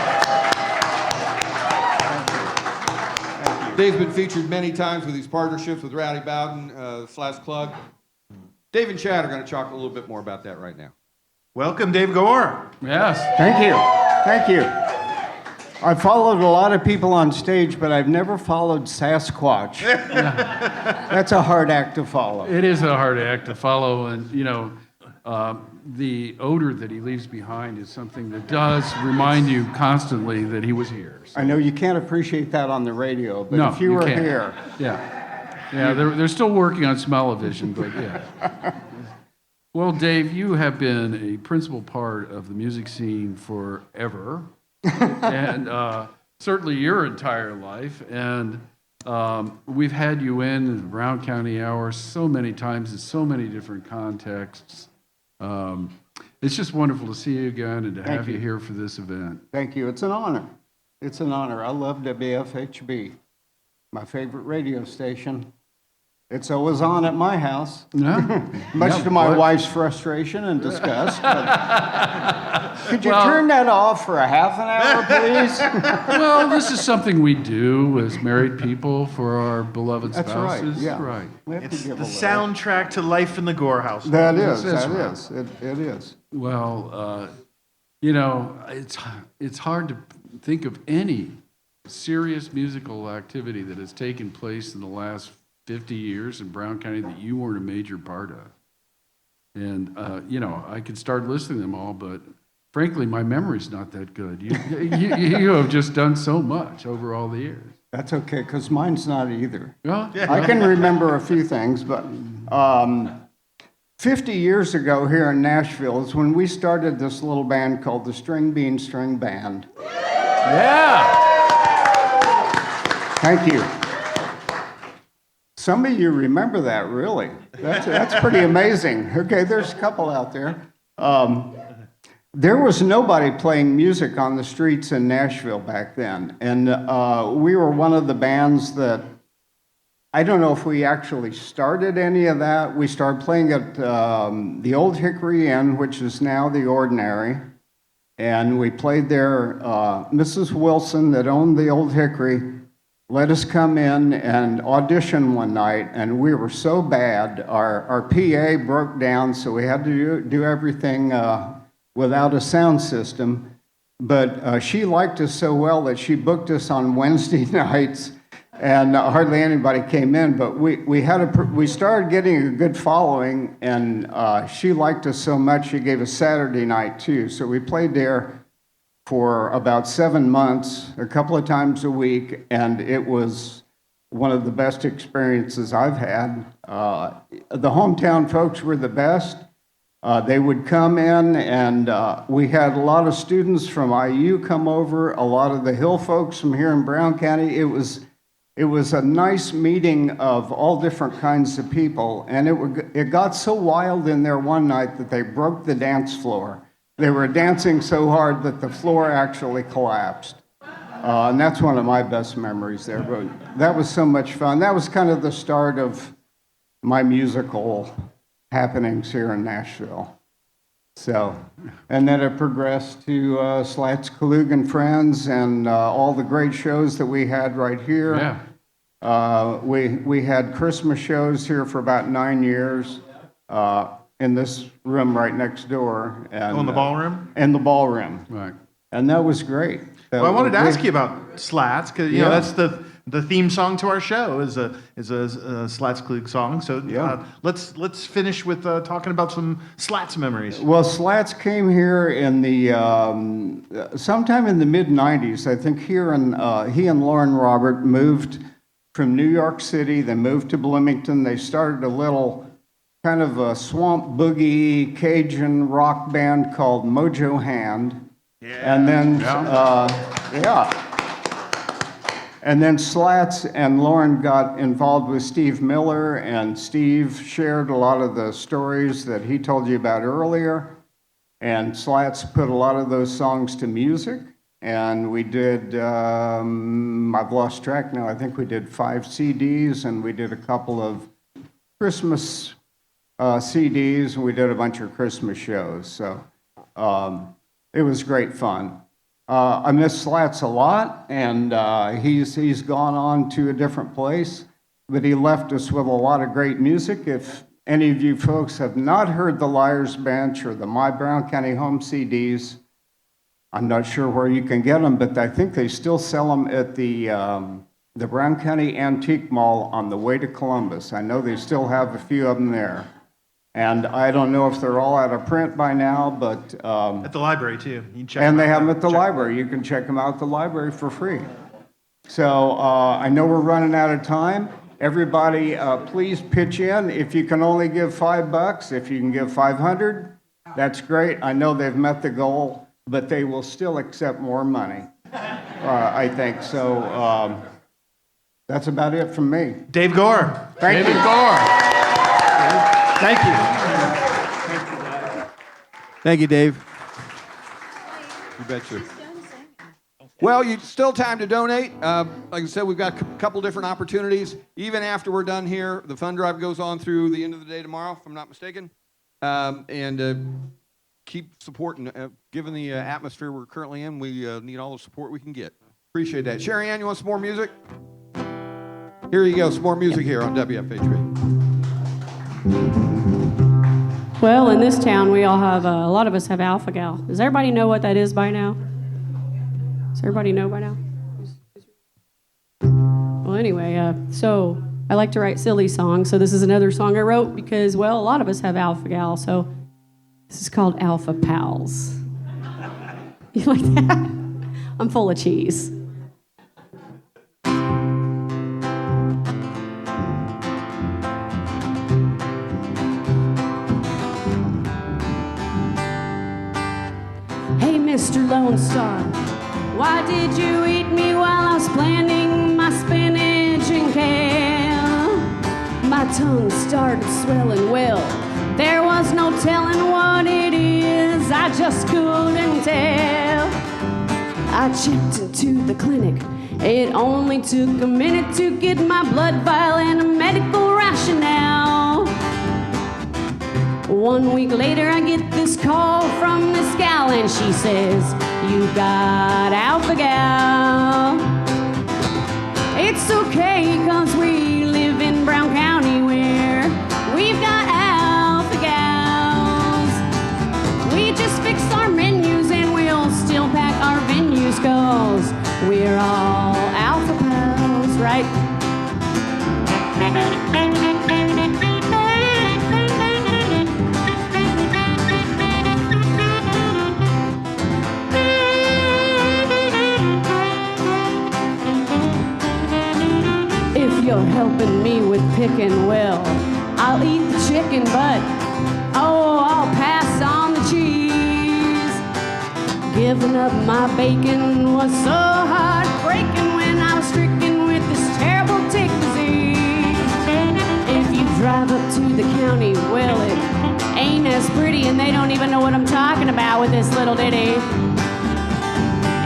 Speaker 8: Dave's been featured many times with his partnerships with Rowdy Bowden, Slash Clug. Dave and Chad are going to talk a little bit more about that right now.
Speaker 15: Welcome, Dave Gore.
Speaker 7: Yes.
Speaker 17: Thank you. Thank you. I've followed a lot of people on stage, but I've never followed Sasquatch. That's a hard act to follow.
Speaker 7: It is a hard act to follow, and the odor that he leaves behind is something that does remind you constantly that he was here. So.
Speaker 17: I know you can't appreciate that on the radio, but
Speaker 7: No,
Speaker 17: if you were
Speaker 7: can't.
Speaker 17: here.
Speaker 7: Yeah, they're still working on smell-o-vision, but yeah. Well, Dave, you have been a principal part of the music scene forever, and certainly your entire life. And we've had you in the Brown County Hour so many times in so many different contexts. It's just wonderful to see you again and to have you here for this event.
Speaker 17: Thank you. It's an honor. It's an honor. I love WFHB, my favorite radio station. It's always on at my house.
Speaker 7: Yeah.
Speaker 17: Much
Speaker 7: Yeah,
Speaker 17: to my
Speaker 7: what?
Speaker 17: wife's frustration and disgust. Could you turn that off for a half an hour, please?
Speaker 7: Well, this is something we do as married people for our beloved
Speaker 17: That's right,
Speaker 7: spouses.
Speaker 17: yeah.
Speaker 7: Right.
Speaker 17: We have to
Speaker 9: It's
Speaker 17: give
Speaker 9: the
Speaker 17: a little.
Speaker 9: soundtrack to life in the Gore house.
Speaker 17: That is,
Speaker 7: That's
Speaker 17: that
Speaker 7: right.
Speaker 17: is. It is.
Speaker 7: Well, it's hard to think of any serious musical activity that has taken place in the last 50 years in Brown County that you weren't a major part of. And, I could start listing them all, but frankly, my memory's not that good. You have just done so much over all the years.
Speaker 17: That's okay, because mine's not either.
Speaker 7: Well,
Speaker 17: I can remember a few things, but 50 years ago here in Nashville is when we started this little band called the String Bean String Band.
Speaker 23: Yeah.
Speaker 17: Thank you. Some of you remember that, really. That's pretty amazing. Okay, there's a couple out there. There was nobody playing music on the streets in Nashville back then. And we were one of the bands that, I don't know if we actually started any of that. We started playing at the Old Hickory Inn, which is now the Ordinary. And we played there. Mrs. Wilson, that owned the Old Hickory, let us come in and audition one night, and we were so bad. Our PA broke down, so we had to do everything without a sound system. But she liked us so well that she booked us on Wednesday nights, and hardly anybody came in. But we started getting a good following, and she liked us so much she gave us Saturday night too. So we played there for about 7 months, a couple of times a week, and it was one of the best experiences I've had. The hometown folks were the best. They would come in, and we had a lot of students from IU come over, a lot of the Hill folks from here in Brown County. It was a nice meeting of all different kinds of people, and it got so wild in there one night that they broke the dance floor. They were dancing so hard that the floor actually collapsed. And that's one of my best memories there. But that was so much fun. That was kind of the start of my musical happenings here in Nashville. So, and then it progressed to Slats, Kalug and Friends, and all the great shows that we had right here.
Speaker 7: Yeah.
Speaker 17: We had Christmas shows here for about 9 years. In this room right next door. And,
Speaker 9: in the ballroom?
Speaker 17: In the ballroom.
Speaker 7: Right.
Speaker 17: And that was great.
Speaker 9: Well, I wanted to ask you about Slats, because
Speaker 17: Yeah.
Speaker 9: that's the theme song to our show is a Slats Klug song. So let's finish with talking about some Slats memories.
Speaker 17: Well, Slats came here in the sometime in the mid-90s. I think he and Lauren Robert moved from New York City. They moved to Bloomington. They started a little kind of a swamp boogie Cajun rock band called Mojo Hand. Yeah. And then, And then Slats and Lauren got involved with Steve Miller, and Steve shared a lot of the stories that he told you about earlier. And Slats put a lot of those songs to music. And we did, I've lost track now, I think we did 5 CDs, and we did a couple of Christmas CDs, and we did a bunch of Christmas shows. So it was great fun. I miss Slats a lot, and he's gone on to a different place, but he left us with a lot of great music. If any of you folks have not heard the Liar's Bench or the My Brown County Home CDs, I'm not sure where you can get them, but I think they still sell them at the Brown County Antique Mall on the way to Columbus. I know they still have a few of them there. And I don't know if they're all out of print by now, but...
Speaker 9: at the library, too. You can check
Speaker 17: and
Speaker 9: them
Speaker 17: they
Speaker 9: out.
Speaker 17: have them at the library. You can check them out at the library for free. So I know we're running out of time. Everybody, please pitch in. If you can only give $5, if you can give 500, that's great. I know they've met the goal, but they will still accept more money, I think. So that's about it from me.
Speaker 9: Dave Gore.
Speaker 17: Thank you.
Speaker 7: David Gore.
Speaker 9: Thank you.
Speaker 8: Thank you, Dave. You betcha. Well, you still time to donate. Like I said, we've got a couple different opportunities. Even after we're done here, the fund drive goes on through the end of the day tomorrow, if I'm not mistaken. Keep supporting. Given the atmosphere we're currently in, we need all the support we can get. Appreciate that. Sherry Ann, you want some more music? Here you go, some more music here on WFHB.
Speaker 3: Well, in this town, we all have, a lot of us have alpha-gal. Does everybody know what that is by now? Does everybody know by now? Well, anyway, so I like to write silly songs, so this is another song I wrote because, well, a lot of us have alpha-gal, so this is called Alpha Pals. You like that? I'm full of cheese. Hey, Mr. Lone Star, why did you eat me while I was planting my spinach and kale? My tongue started swelling, well, there was no telling what it is, I just couldn't tell. I checked into the clinic, it only took a minute to get my blood vial and a medical rationale. 1 week later, I get this call from this gal, and she says, "You got alpha-gal." It's okay, 'cause we live in Brown County where we've got alpha-gals. We just fix our menus and we'll still pack our venues, 'cause we're all alpha pals, right? You're helping me with picking, well, I'll eat the chicken, but oh, I'll pass on the cheese. Giving up my bacon was so heartbreaking when I was stricken with this terrible tick disease. If you drive up to the county, well, it ain't as pretty, and they don't even know what I'm talking about with this little ditty.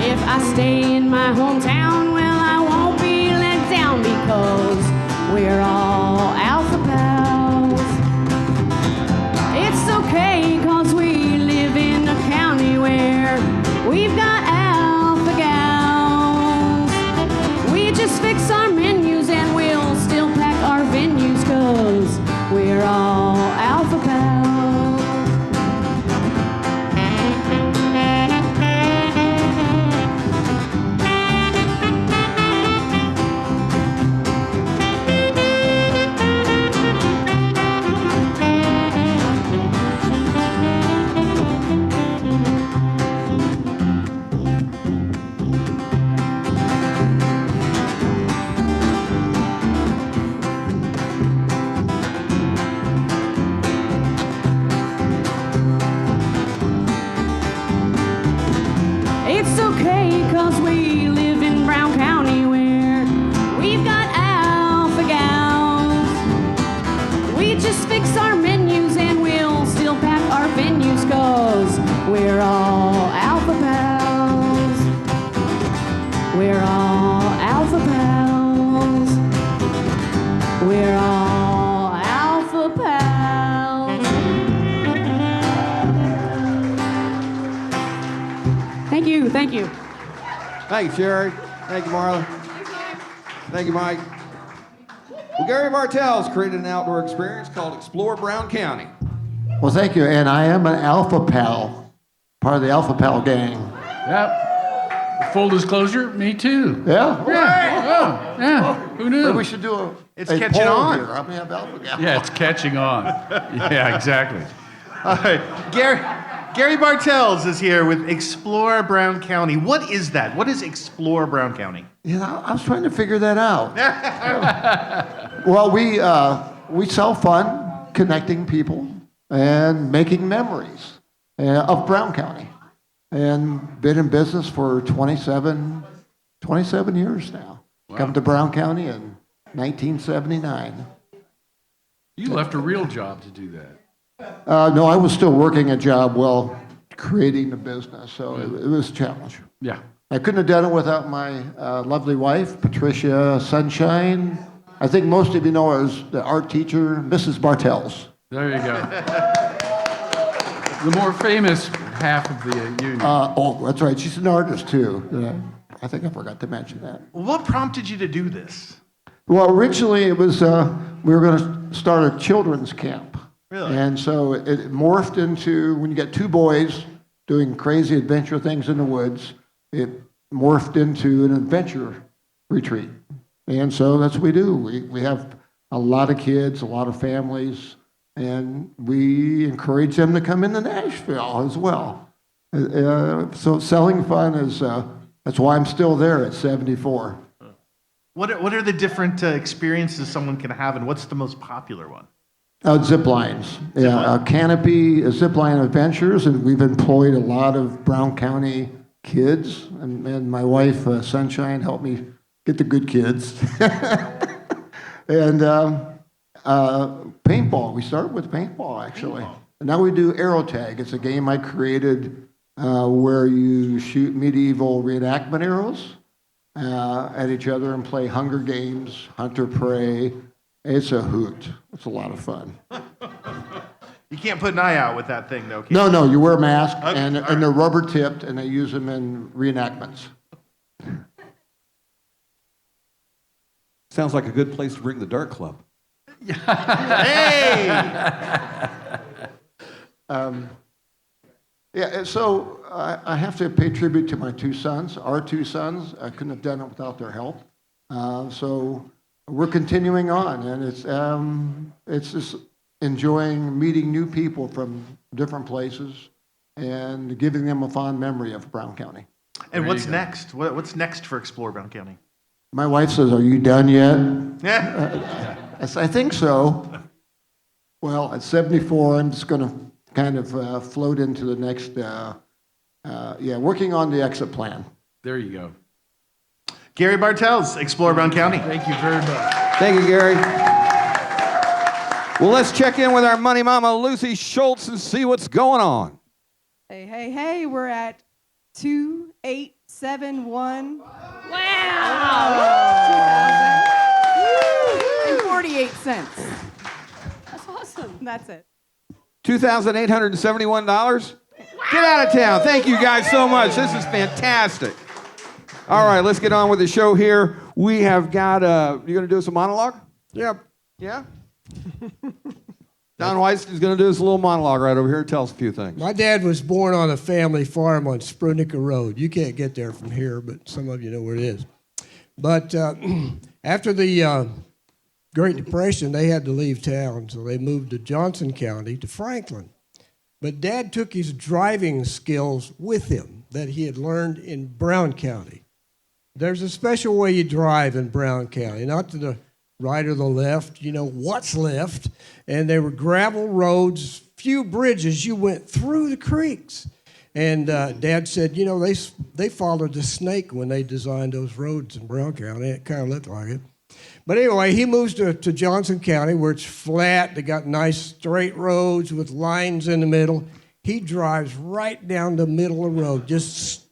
Speaker 3: If I stay in my hometown, well, I won't be let down, because we're all alpha pals. It's okay, 'cause we live in a county where we've got alpha gals. We just fix our menus and we'll still pack our venues, 'cause we're all alpha pals. It's okay, 'cause we live in Brown County where we've got alpha gals. We just fix our menus and we'll still pack our venues, 'cause we're all alpha pals. We're all alpha pals. We're all alpha pals. Thank you, thank you.
Speaker 8: Thank you, Sherry. Thank you, Marla. Thank you, Mike. Well, Gary Bartels created an outdoor experience called Explore Brown County.
Speaker 10: Well, thank you. And I am an Alpha Pal, part of the Alpha Pal gang.
Speaker 7: Yep. Full disclosure, me too.
Speaker 10: Yeah.
Speaker 7: Yeah. Who knew?
Speaker 10: But we should do a
Speaker 9: It's
Speaker 10: a
Speaker 9: catching
Speaker 10: poll
Speaker 9: on.
Speaker 10: here. How many have Alpha Gal?
Speaker 7: Yeah, it's catching on. Yeah, exactly.
Speaker 9: All right. Gary Bartels is here with Explore Brown County. What is that? What is Explore Brown County?
Speaker 10: You know, I was trying to figure that out. Well, we sell fun, connecting people, and making memories of Brown County. And been in business for 27 years now.
Speaker 7: Wow.
Speaker 10: Come to Brown County in 1979.
Speaker 7: You left a real job to do that.
Speaker 10: No, I was still working a job while creating the business, so it was a challenge.
Speaker 7: Yeah.
Speaker 10: I couldn't have done it without my lovely wife, Patricia Sunshine. I think most of you know her as the art teacher, Mrs. Bartels.
Speaker 7: There you go. The more famous half of the union.
Speaker 10: Oh, that's right. She's an artist, too. I think I forgot to mention that.
Speaker 15: What prompted you to do this?
Speaker 10: Well, originally it was, we were going to start a children's camp.
Speaker 15: Really?
Speaker 10: And so it morphed into, when you get two boys doing crazy adventure things in the woods, it morphed into an adventure retreat. And so that's what we do. We have a lot of kids, a lot of families, and we encourage them to come into Nashville as well. So selling fun is, that's why I'm still there at 74.
Speaker 15: What are the different experiences someone can have, and what's the most popular one?
Speaker 10: Zip lines. Yeah, Canopy Zip Line Adventures, and we've employed a lot of Brown County kids, and my wife, Sunshine, helped me get the good kids. And paintball. We started with paintball, actually. And now we do Aero Tag. It's a game I created where you shoot medieval reenactment arrows at each other and play Hunger Games, Hunter Prey. It's a hoot. It's a lot of fun.
Speaker 15: You can't put an eye out with that thing, though, can
Speaker 10: No,
Speaker 15: you?
Speaker 10: no, you wear a mask,
Speaker 15: Okay,
Speaker 10: and they're rubber tipped, and they use them in reenactments.
Speaker 8: Sounds like a good place to bring the dart club.
Speaker 15: Hey!
Speaker 10: Yeah, so I have to pay tribute to my two sons, our two sons. I couldn't have done it without their help. So we're continuing on, and it's just enjoying meeting new people from different places and giving them a fond memory of Brown County.
Speaker 15: And what's next? What's next for Explore Brown County?
Speaker 10: My wife says, "Are you done yet?" I said, "I think so." Well, at 74, I'm just going to kind of float into the next, working on the exit plan.
Speaker 7: There you go.
Speaker 15: Gary Bartels, Explore Brown County.
Speaker 7: Thank you very much.
Speaker 8: Thank you, Gary. Well, let's check in with our money mama, Lucy Schultz, and see what's going on.
Speaker 2: Hey, we're at 2871.
Speaker 3: Wow!
Speaker 2: 48 cents.
Speaker 3: That's awesome.
Speaker 2: That's it.
Speaker 8: $2,871? Get out of town. Thank you guys so much. This is fantastic. All right, let's get on with the show here. We have got, you going to do us a monologue?
Speaker 14: Yep.
Speaker 8: Yeah? Don Weiss is going to do us a little monologue right over here. Tell us a few things.
Speaker 14: My dad was born on a family farm on Sprunica Road. You can't get there from here, but some of you know where it is. But after the Great Depression, they had to leave town, so they moved to Johnson County, to Franklin. But Dad took his driving skills with him that he had learned in Brown County. There's a special way you drive in Brown County, not to the right or the left, you know what's left. And there were gravel roads, few bridges. You went through the creeks. And Dad said, you know, they followed the snake when they designed those roads in Brown County. It kind of looked like it. But anyway, he moves to Johnson County where it's flat. They got nice straight roads with lines in the middle. He drives right down the middle of the road, just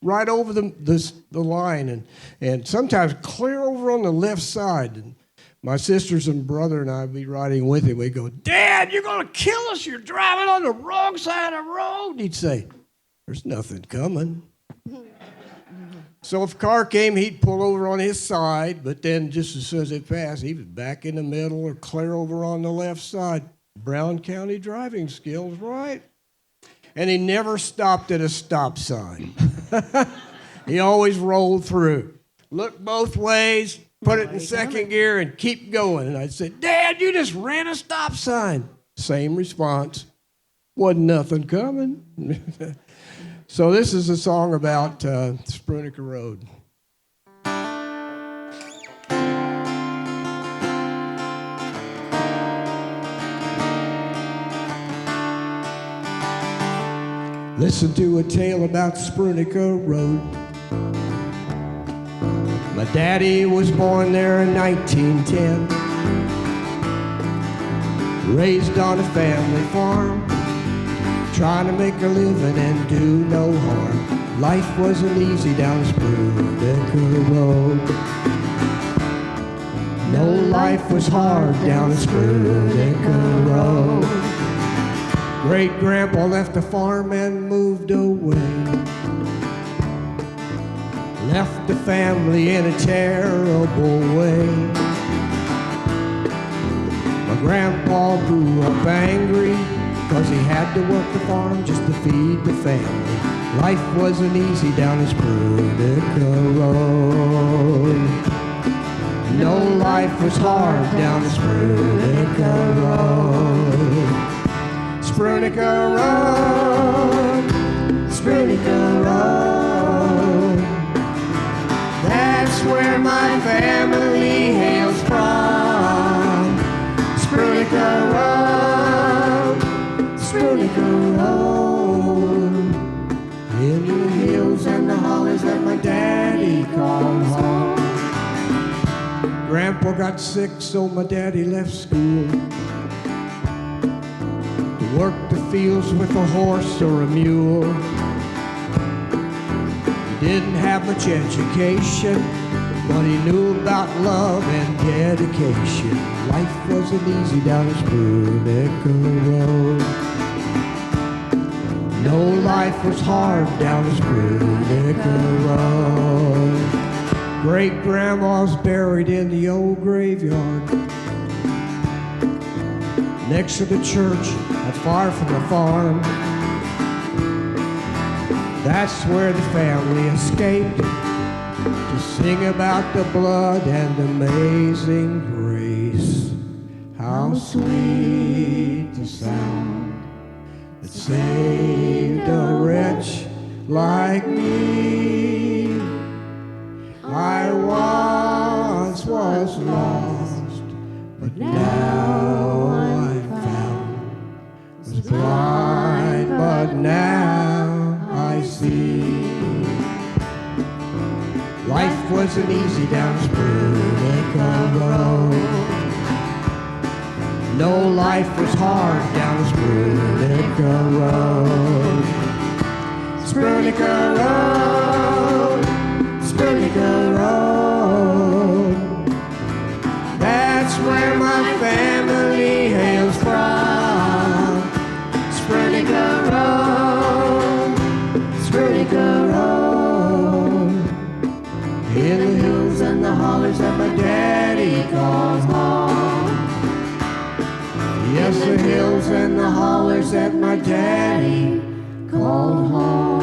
Speaker 14: right over the line, and sometimes clear over on the left side. And my sisters and brother and I would be riding with him. We'd go, "Dad, you're going to kill us. You're driving on the wrong side of the road." He'd say, "There's nothing coming." So if a car came, he'd pull over on his side, but then just as soon as it passed, he was back in the middle or clear over on the left side. Brown County driving skills, right? And he never stopped at a stop sign. He always rolled through. Look both ways, put it in second gear, and keep going. And I'd say, "Dad, you just ran a stop sign." Same response. Wasn't nothing coming. So this is a song about Sprunica Road. Listen to a tale about Sprunica Road. My daddy was born there in 1910. Raised on a family farm, trying to make a living and do no harm. Life wasn't easy down Sprunica Road. No, life was hard down Sprunica Road. Great grandpa left the farm and moved away. Left the family in a terrible way. My grandpa grew up angry, 'cause he had to work the farm just to feed the family. Life wasn't easy down in Sprunica Road. No, life was hard down Sprunica Road. Sprunica Road, Sprunica Road. That's where my family hails from. Sprunica Road, Sprunica Road. In the hills and the hollers that my daddy called home. Grandpa got sick, so my daddy left school to work the fields with a horse or a mule. He didn't have much education, but he knew about love and dedication. Life wasn't easy down in Sprunica Road. No, life was hard down in Sprunica Road. Great-grandma's buried in the old graveyard next to the church, not far from the farm. That's where the family escaped to sing about the blood and amazing grace. How sweet the sound that saved a wretch like me. I once was lost, but now I'm found. Was blind, but now I see. Life wasn't easy down Sprunica Road. No, life was hard down Sprunica Road. Sprunica Road, Sprunica Road. That's where my family hails from. Sprunica Road, Sprunica Road. In the hills and the hollers that my daddy calls home. Yes, the hills and the hollers that my daddy called home.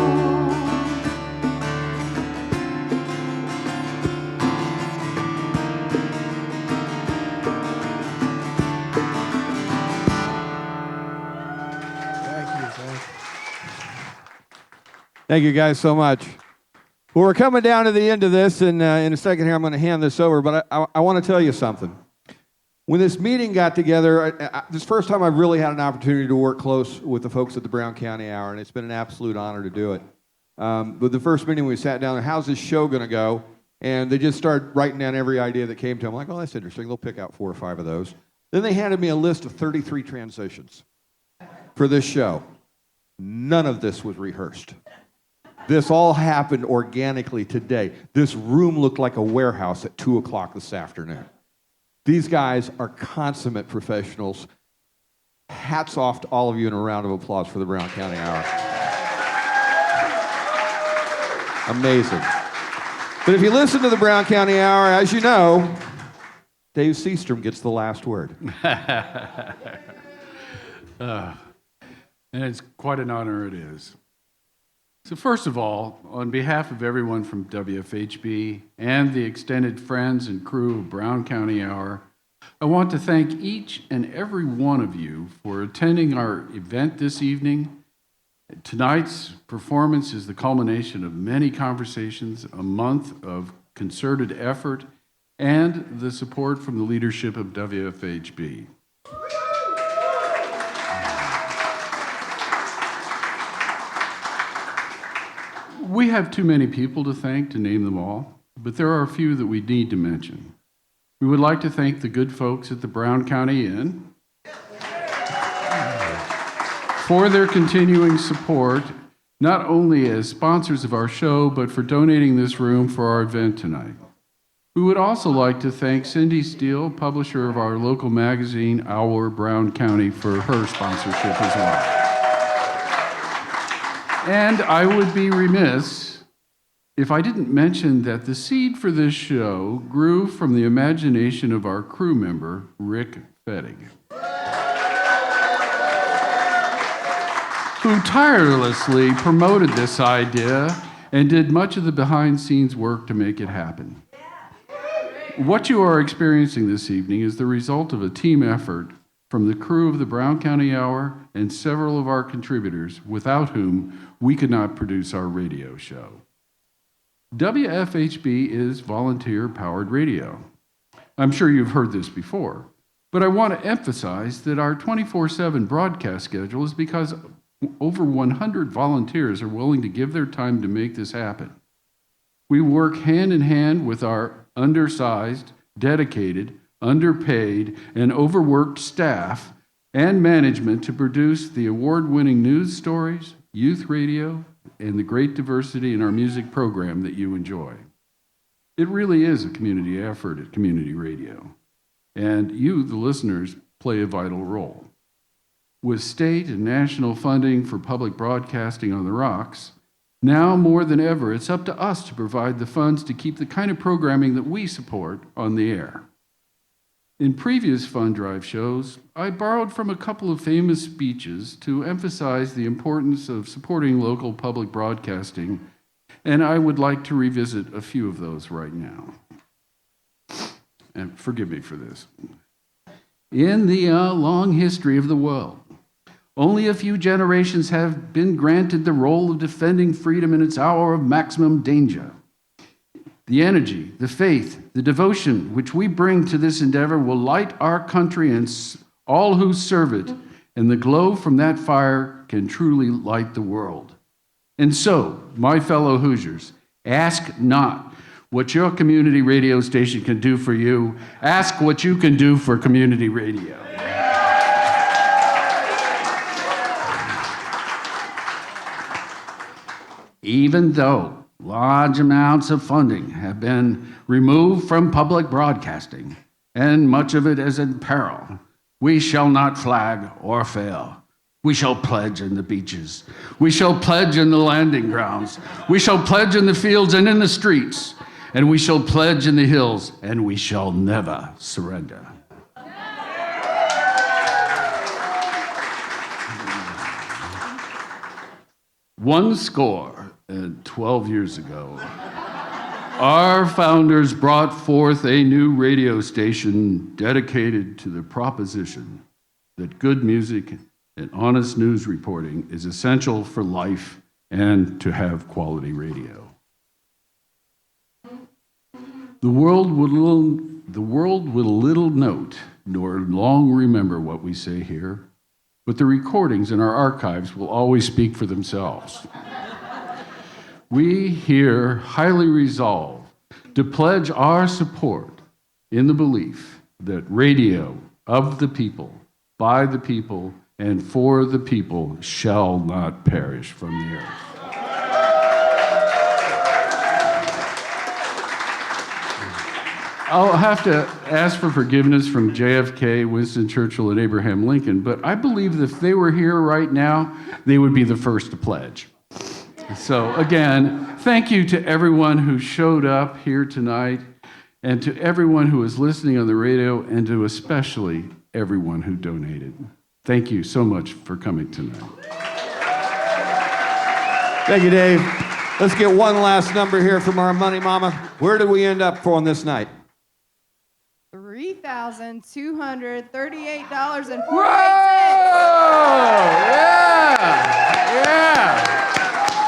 Speaker 8: Thank you guys so much. Well, we're coming down to the end of this, and in a second here I'm going to hand this over, but I want to tell you something. When this meeting got together, this first time I've really had an opportunity to work close with the folks at the Brown County Hour, and it's been an absolute honor to do it. But the first meeting we sat down, how's this show going to go? And they just started writing down every idea that came to them. I'm like, oh, that's interesting. They'll pick out 4 or 5 of those. Then they handed me a list of 33 transitions for this show. None of this was rehearsed. This all happened organically today. This room looked like a warehouse at 2 o'clock this afternoon. These guys are consummate professionals. Hats off to all of you and a round of applause for the Brown County Hour. Amazing. But if you listen to the Brown County Hour, as you know, Dave Seastrom gets the last word.
Speaker 7: And it's quite an honor it is. So first of all, on behalf of everyone from WFHB and the extended friends and crew of Brown County Hour, I want to thank each and every one of you for attending our event this evening. Tonight's performance is the culmination of many conversations, a month of concerted effort, and the support from the leadership of WFHB. We have too many people to thank to name them all, but there are a few that we need to mention. We would like to thank the good folks at the Brown County Inn for their continuing support
Speaker 1: not only as sponsors of our show, but for donating this room for our event tonight. We would also like to thank Cindy Steele, publisher of our local magazine, Our Brown County, for her sponsorship as well. And I would be remiss if I didn't mention that the seed for this show grew from the imagination of our crew member, Rick Fettig, who tirelessly promoted this idea and did much of the behind-scenes work to make it happen. What you are experiencing this evening is the result of a team effort from the crew of the Brown County Hour and several of our contributors, without whom we could not produce our radio show. WFHB is volunteer-powered radio. I'm sure you've heard this before, but I want to emphasize that our 24/7 broadcast schedule is because over 100 volunteers are willing to give their time to make this happen. We work hand in hand with our undersized, dedicated, underpaid, and overworked staff and management to produce the award-winning news stories, youth radio, and the great diversity in our music program that you enjoy. It really is a community effort at community radio, and you, the listeners, play a vital role. With state and national funding for public broadcasting on the rocks, now more than ever, it's up to us to provide the funds to keep the kind of programming that we support on the air. In previous fund drive shows, I borrowed from a couple of famous speeches to emphasize the importance of supporting local public broadcasting, and I would like to revisit a few of those right now. And forgive me for this. In the long history of the world, only a few generations have been granted the role of defending freedom in its hour of maximum danger. The energy, the faith, the devotion which we bring to this endeavor will light our country and all who serve it, and the glow from that fire can truly light the world. And so, my fellow Hoosiers, ask not what your community radio station can do for you. Ask what you can do for community radio. Even though large amounts of funding have been removed from public broadcasting, and much of it is in peril, we shall not flag or fail. We shall pledge in the beaches. We shall pledge in the landing grounds. We shall pledge in the fields and in the streets. And we shall pledge in the hills, and we shall never surrender. One score and 12 years ago, our founders brought forth a new radio station dedicated to the proposition that good music and honest news reporting is essential for life and to have quality radio. The world with little note nor long remember what we say here, but the recordings in our archives will always speak for themselves. We here highly resolve to pledge our support in the belief that radio of the people, by the people, and for the people shall not perish from the earth. I'll have to ask for forgiveness from JFK, Winston Churchill, and Abraham Lincoln, but I believe that if they were here right now, they would be the first to pledge. So again, thank you to everyone who showed up here tonight, and to everyone who is listening on the radio, and to especially everyone who donated. Thank you so much for coming tonight.
Speaker 8: Thank you, Dave. Let's get one last number here from our Money Mama. Where did we end up for on this night?
Speaker 2: $3,238.48.
Speaker 1: Whoa! Yeah!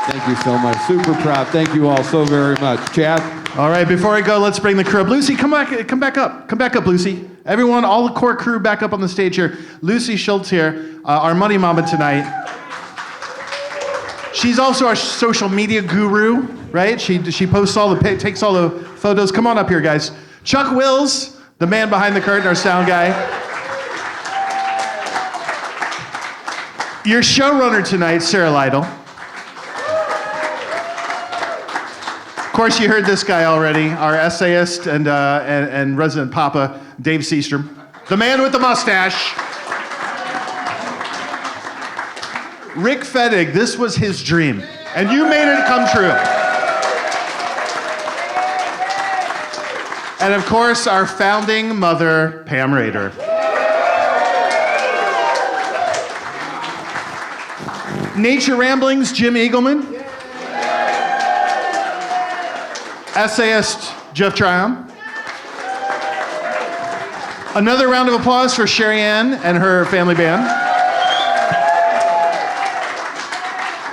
Speaker 8: Thank you so much. Super proud. Thank you all so very much. Chad?
Speaker 9: All right, before I go, let's bring the crew up. Lucy, come back up. Come back up, Lucy. Everyone, all the core crew back up on the stage here. Lucy Schultz here, our Money Mama tonight. She's also our social media guru, right? She posts takes all the photos. Come on up here, guys. Chuck Wills, the man behind the curtain, our sound guy. Your showrunner tonight, Sarah Lytle. course, you heard this guy already, our essayist and resident papa, Dave Seastrom, the man with the mustache. Rick Fettig, this was his dream, and you made it come true. And of course, our founding mother, Pam Rader. Nature Ramblings, Jim Eagleman. Essayist, Jeff Trium. Another round of applause for Sherry Ann and her family band.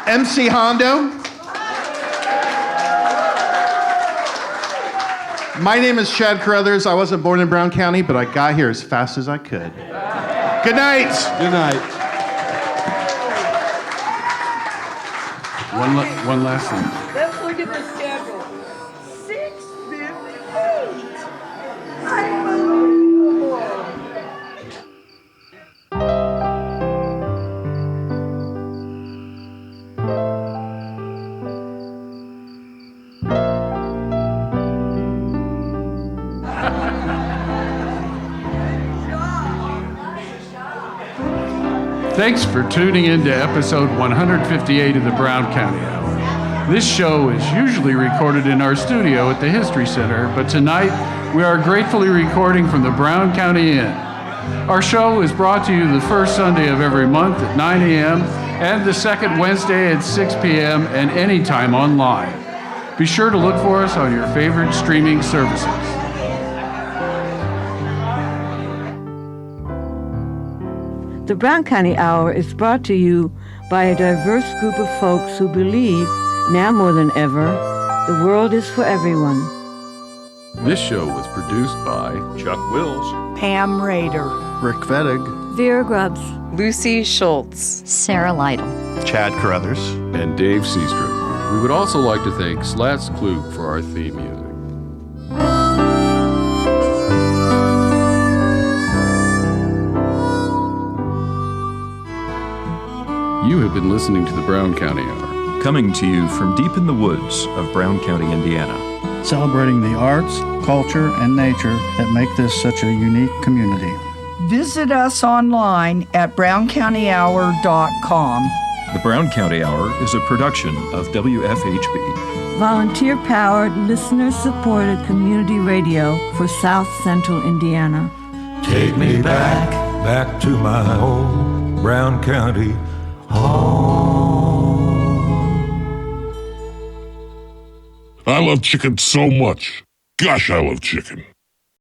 Speaker 9: MC Hondo. My name is Chad Carruthers. I wasn't born in Brown County, but I got here as fast as I could. Good night.
Speaker 8: Good night.
Speaker 7: One last thing.
Speaker 12: Let's look at the schedule. 6:58. Unbelievable.
Speaker 7: Thanks for tuning in to episode 158 of the Brown County Hour. This show is usually recorded in our studio at the History Center, but tonight we are gratefully recording from the Brown County Inn. Our show is brought to you the first Sunday of every month at 9 a.m. and the second Wednesday at 6 p.m. and anytime online. Be sure to look for us on your favorite streaming services.
Speaker 13: The Brown County Hour is brought to you by a diverse group of folks who believe, now more than ever, the world is for everyone.
Speaker 1: This show was produced by
Speaker 6: Chuck Wills,
Speaker 12: Pam Rader,
Speaker 9: Rick Fettig,
Speaker 13: Vera Grubbs,
Speaker 12: Lucy Schultz,
Speaker 21: Sarah Lytle,
Speaker 9: Chad Carruthers,
Speaker 1: and Dave Seastrom. We would also like to thank Slats Klug for our theme music. You have been listening to the Brown County Hour.
Speaker 6: coming to you from deep in the woods of Brown County, Indiana.
Speaker 4: Celebrating the arts, culture, and nature that make this such a unique community.
Speaker 12: Visit us online at browncountyhour.com.
Speaker 6: The Brown County Hour is a production of WFHB.
Speaker 13: Volunteer-powered, listener-supported community radio for South Central Indiana.
Speaker 11: Take me back to my old Brown County home. I love chicken so much. Gosh, I love chicken.